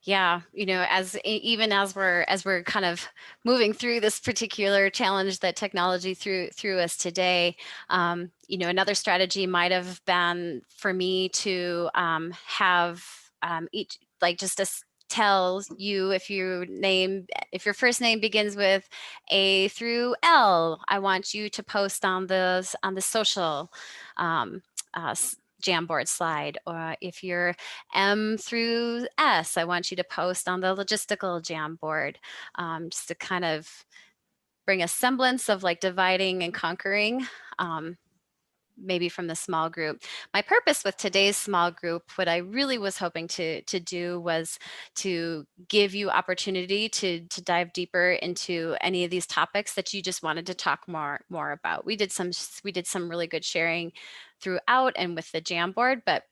Yeah, even as we're kind of moving through this particular challenge that technology threw us today, another strategy might have been for me to have each, like, just tell you if your first name begins with A through L, I want you to post on the social Jamboard slide, or if you're M through S, I want you to post on the logistical Jamboard, just to kind of bring a semblance of like dividing and conquering, maybe from the small group. My purpose with today's small group, what I really was hoping to do was to give you opportunity to dive deeper into any of these topics that you just wanted to talk more about. We did some really good sharing throughout and with the Jamboard, but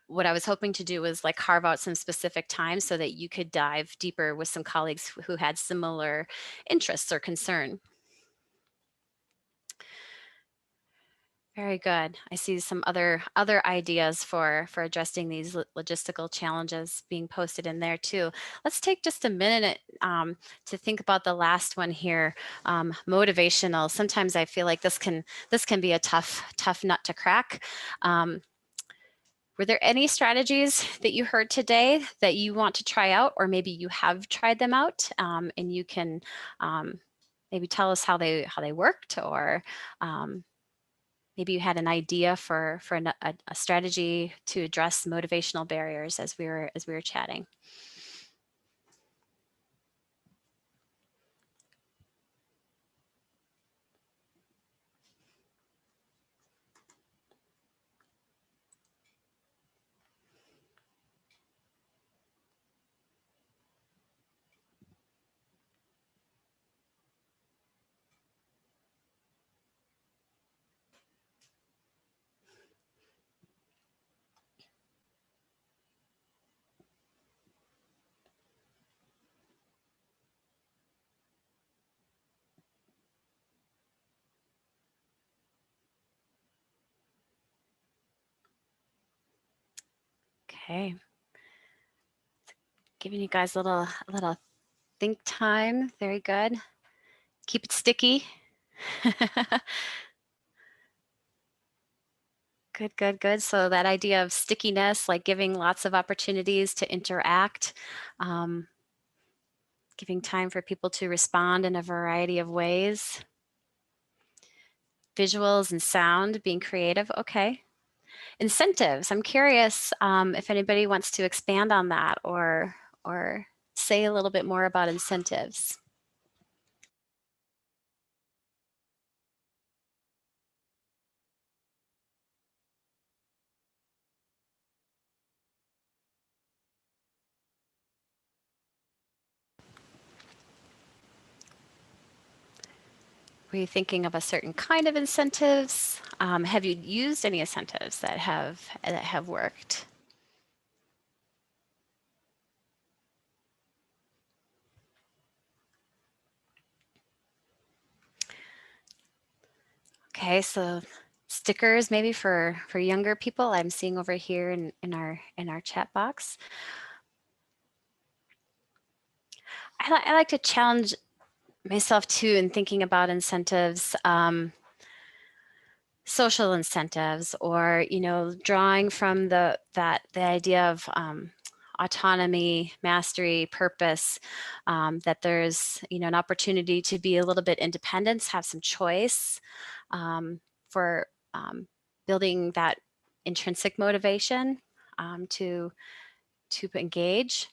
what I was hoping to do was like carve out some specific time so that you could dive deeper with some colleagues who had similar interests or concern. Very good. I see some other ideas for addressing these logistical challenges being posted in there too. Let's take just a minute to think about the last one here, motivational. Sometimes I feel like this can be a tough nut to crack. Were there any strategies that you heard today that you want to try out, or maybe you have tried them out, and you can maybe tell us how they worked, or maybe you had an idea for a strategy to address motivational barriers as we were chatting. Okay. Giving you guys a little think time. Very good. Keep it sticky. Good. So that idea of stickiness, like giving lots of opportunities to interact, giving time for people to respond in a variety of ways. Visuals and sound, being creative. Okay. Incentives. I'm curious if anybody wants to expand on that or say a little bit more about incentives. Were you thinking of a certain kind of incentives? Have you used any incentives that have worked? Okay, so stickers maybe for younger people. I'm seeing over here in our chat box. I like to challenge myself too in thinking about incentives, social incentives, or drawing from the idea of autonomy, mastery, purpose, that there's an opportunity to be a little bit independent, have some choice, for building that intrinsic motivation to engage.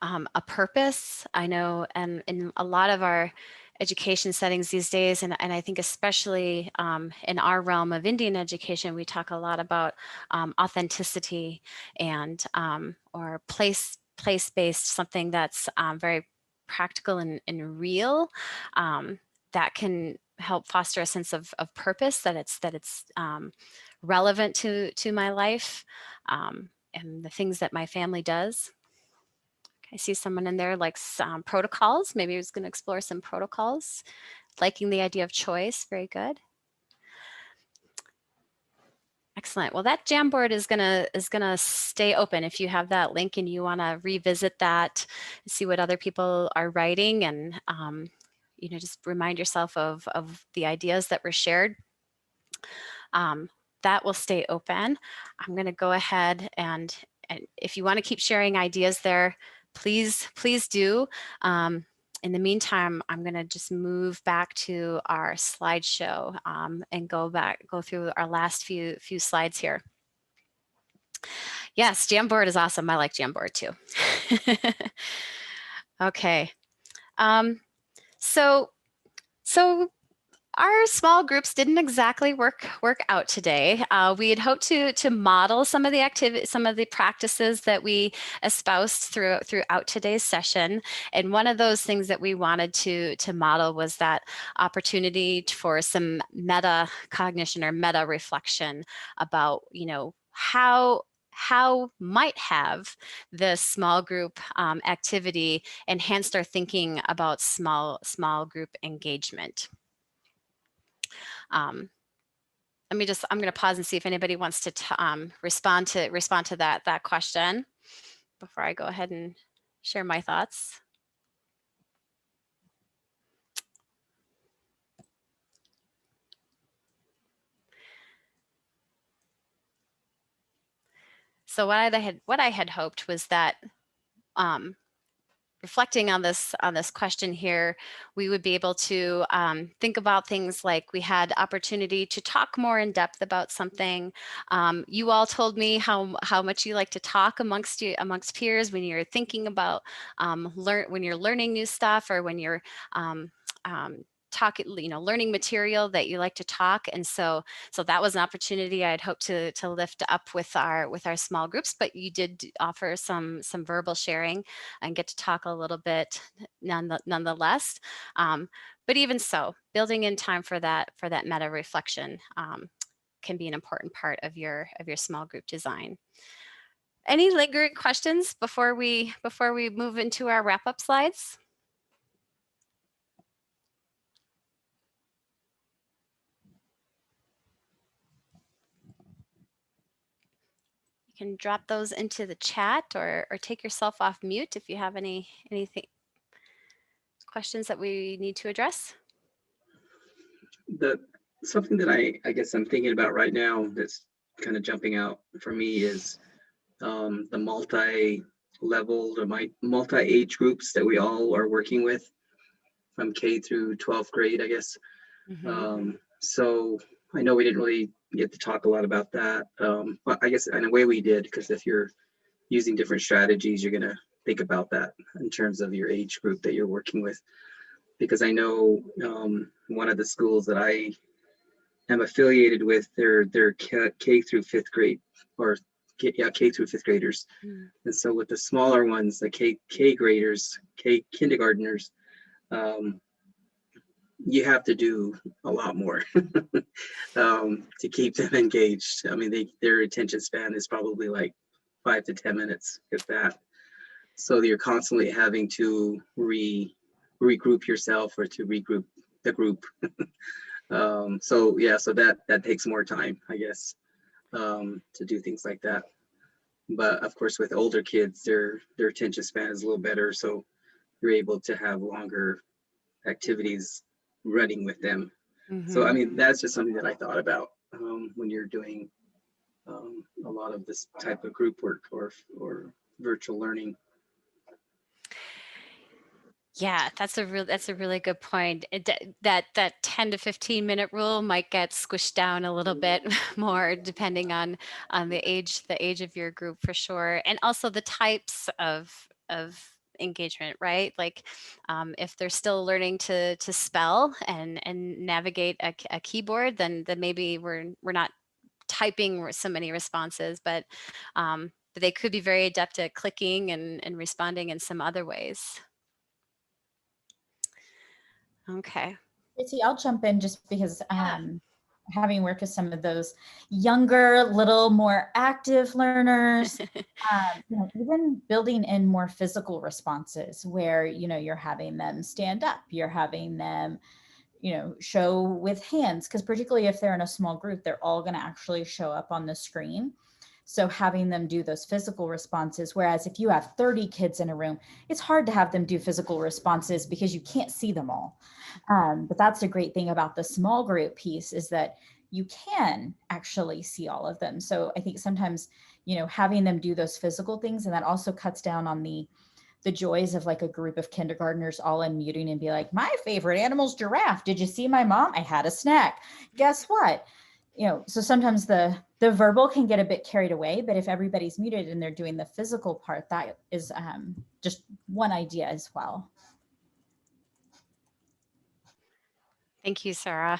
A purpose, I know, and in a lot of our education settings these days, and I think especially in our realm of Indian education, we talk a lot about authenticity and or place-based, something that's very practical and real, that can help foster a sense of purpose, that it's relevant to my life and the things that my family does. I see someone in there likes protocols. Maybe I was going to explore some protocols. Liking the idea of choice. Very good. Excellent. Well, that Jamboard is gonna stay open. If you have that link and you want to revisit that, see what other people are writing, and just remind yourself of the ideas that were shared. That will stay open. I'm going to go ahead and if you want to keep sharing ideas there, please do. In the meantime, I'm going to just move back to our slideshow and go through our last few slides here. Yes, Jamboard is awesome. I like Jamboard too. Okay. So our small groups didn't exactly work out today. We had hoped to model some of the practices that we espoused throughout today's session. And one of those things that we wanted to model was that opportunity for some meta cognition or meta reflection about, how might have the small group activity enhanced our thinking about small group engagement. I'm going to pause and see if anybody wants to respond to that question before I go ahead and share my thoughts. So what I had hoped was that reflecting on this question here, we would be able to think about things like we had opportunity to talk more in depth about something. You all told me how much you like to talk amongst peers when you're thinking about when you're learning new stuff, or when you're learning material, that you like to talk. And so that was an opportunity I'd hoped to lift up with our small groups, but you did offer some verbal sharing and get to talk a little bit nonetheless. But even so, building in time for that meta reflection can be an important part of your small group design. Any lingering questions before we move into our wrap-up slides? Can drop those into the chat, or take yourself off mute if you have anything questions that we need to address. Something that I guess I'm thinking about right now that's kind of jumping out for me is the multi-level or multi-age groups that we all are working with from K through 12th grade, I guess. Mm-hmm. So I know we didn't really get to talk a lot about that, but I guess in a way we did, because if you're using different strategies, you're going to think about that in terms of your age group that you're working with. Because I know one of the schools that I am affiliated with, they're K through 5th grade, or K through 5th graders. Mm. And so with the smaller ones, the K graders, K kindergartners, you have to do a lot more to keep them engaged. I mean, their attention span is probably like 5 to 10 minutes, if that. So you're constantly having to regroup yourself, or to regroup the group. So yeah, so that takes more time, I guess, to do things like that. But of course, with older kids, their attention span is a little better, so you're able to have longer activities running with them. So I mean, that's just something that I thought about when you're doing a lot of this type of group work or virtual learning. Yeah, that's a really good point. That 10 to 15-minute rule might get squished down a little bit more depending on the age of your group for sure, and also the types of engagement, right? Like if they're still learning to spell and navigate a keyboard, then maybe we're not typing so many responses, but they could be very adept at clicking and responding in some other ways. Okay. Tracy, I'll jump in just because having worked with some of those younger, little more active learners, even building in more physical responses where, you're having them stand up, you're having them, show with hands, because particularly if they're in a small group, they're all going to actually show up on the screen. So having them do those physical responses, whereas if you have 30 kids in a room, it's hard to have them do physical responses because you can't see them all. But that's a great thing about the small group piece, is that you can actually see all of them. So I think sometimes, having them do those physical things, and that also cuts down on the joys of like a group of kindergartners all unmuting and be like, my favorite animal's giraffe. Did you see my mom? I had a snack. Guess what? So sometimes the verbal can get a bit carried away, but if everybody's muted and they're doing the physical part, that is just one idea as well. Thank you, Sarah.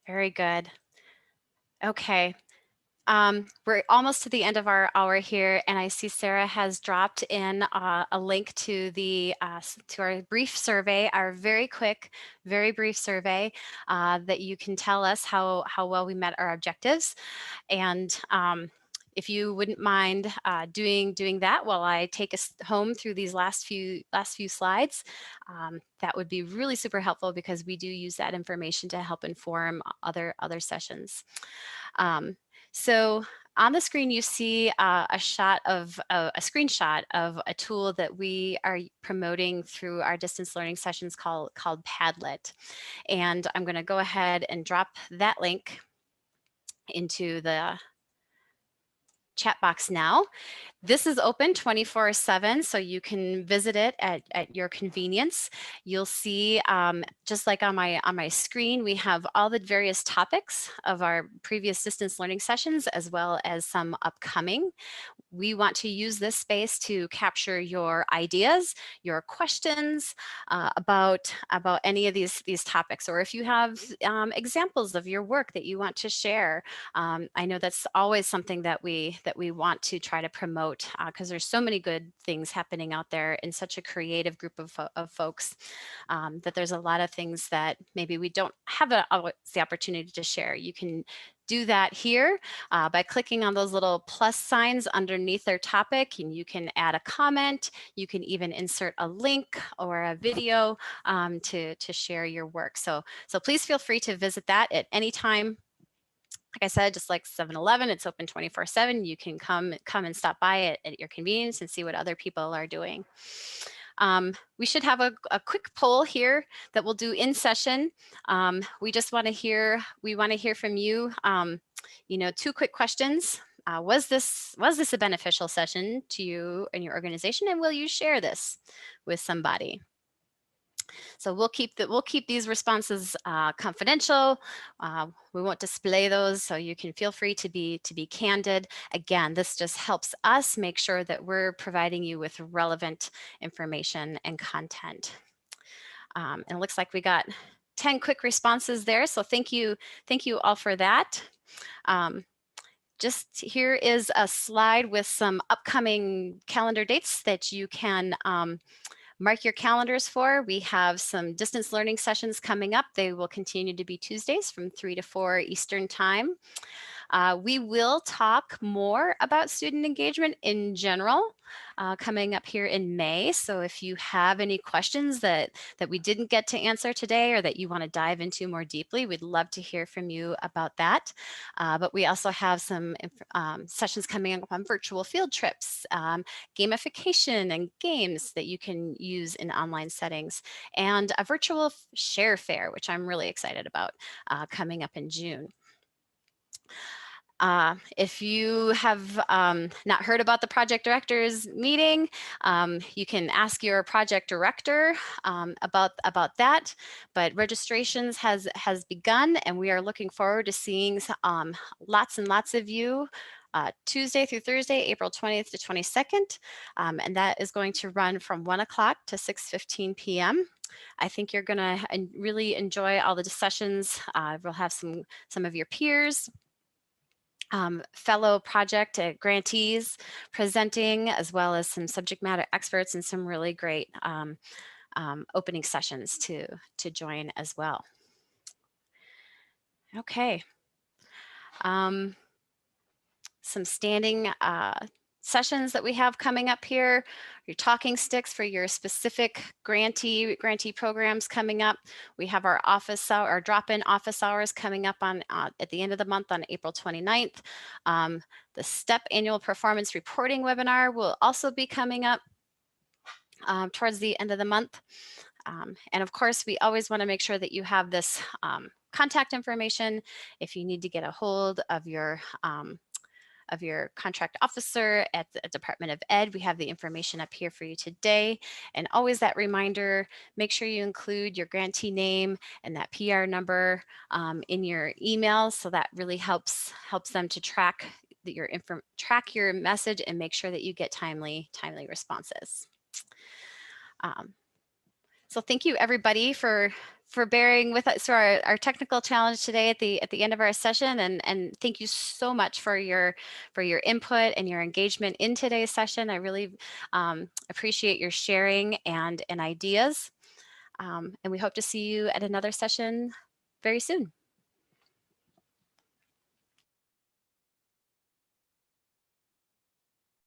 Very good. Okay. We're almost to the end of our hour here, and I see Sarah has dropped in a link to our brief survey, our very quick, very brief survey that you can tell us how well we met our objectives. And if you wouldn't mind doing that while I take us home through these last few slides, that would be really super helpful, because we do use that information to help inform other sessions. So on the screen, you see a screenshot of a tool that we are promoting through our distance learning sessions called Padlet. And I'm going to go ahead and drop that link into the chat box now. This is open 24/7, so you can visit it at your convenience. You'll see, just like on my screen, we have all the various topics of our previous distance learning sessions, as well as some upcoming. We want to use this space to capture your ideas, your questions about any of these topics, or if you have examples of your work that you want to share. I know that's always something that we want to try to promote, because there's so many good things happening out there in such a creative group of folks, that there's a lot of things that maybe we don't have the opportunity to share. You can do that here by clicking on those little plus signs underneath their topic, and you can add a comment. You can even insert a link or a video to share your work. So please feel free to visit that at any time. Like I said, just like 7-Eleven, it's open 24/7. You can come and stop by it at your convenience and see what other people are doing. We should have a quick poll here that we'll do in session. We just want to hear from you. 2 quick questions. Was this a beneficial session to you and your organization, and will you share this with somebody? So we'll keep these responses confidential. We won't display those, so you can feel free to be candid. Again, this just helps us make sure that we're providing you with relevant information and content. And it looks like we got 10 quick responses there, so thank you all for that. Just here is a slide with some upcoming calendar dates that you can mark your calendars for. We have some distance learning sessions coming up. They will continue to be Tuesdays from 3 to 4 Eastern time. We will talk more about student engagement in general coming up here in May. So if you have any questions that we didn't get to answer today or that you want to dive into more deeply, we'd love to hear from you about that. But we also have some sessions coming up on virtual field trips, gamification and games that you can use in online settings, and a virtual share fair, which I'm really excited about coming up in June. If you have not heard about the project directors meeting, you can ask your project director about that. But registrations has begun, and we are looking forward to seeing lots and lots of you Tuesday through Thursday, April 20th to 22nd. And that is going to run from 1 o'clock to 6:15 p.m. I think you're going to really enjoy all the sessions. We'll have some of your peers, fellow project grantees presenting, as well as some subject matter experts and some really great opening sessions to join as well. Okay. Some standing sessions that we have coming up here, your talking sticks for your specific grantee programs coming up. We have our office hour, our drop-in office hours coming up on at the end of the month on April 29th. The STEP annual performance reporting webinar will also be coming up towards the end of the month. And of course, we always want to make sure that you have this contact information if you need to get a hold of your contract officer at the Department of Ed. We have the information up here for you today. And always that reminder, make sure you include your grantee name and that PR number in your email. So that really helps them to track your message and make sure that you get timely responses. So thank you everybody for bearing with us through our technical challenge today at the end of our session, and thank you so much for your input and your engagement in today's session. I really appreciate your sharing and ideas, and we hope to see you at another session very soon.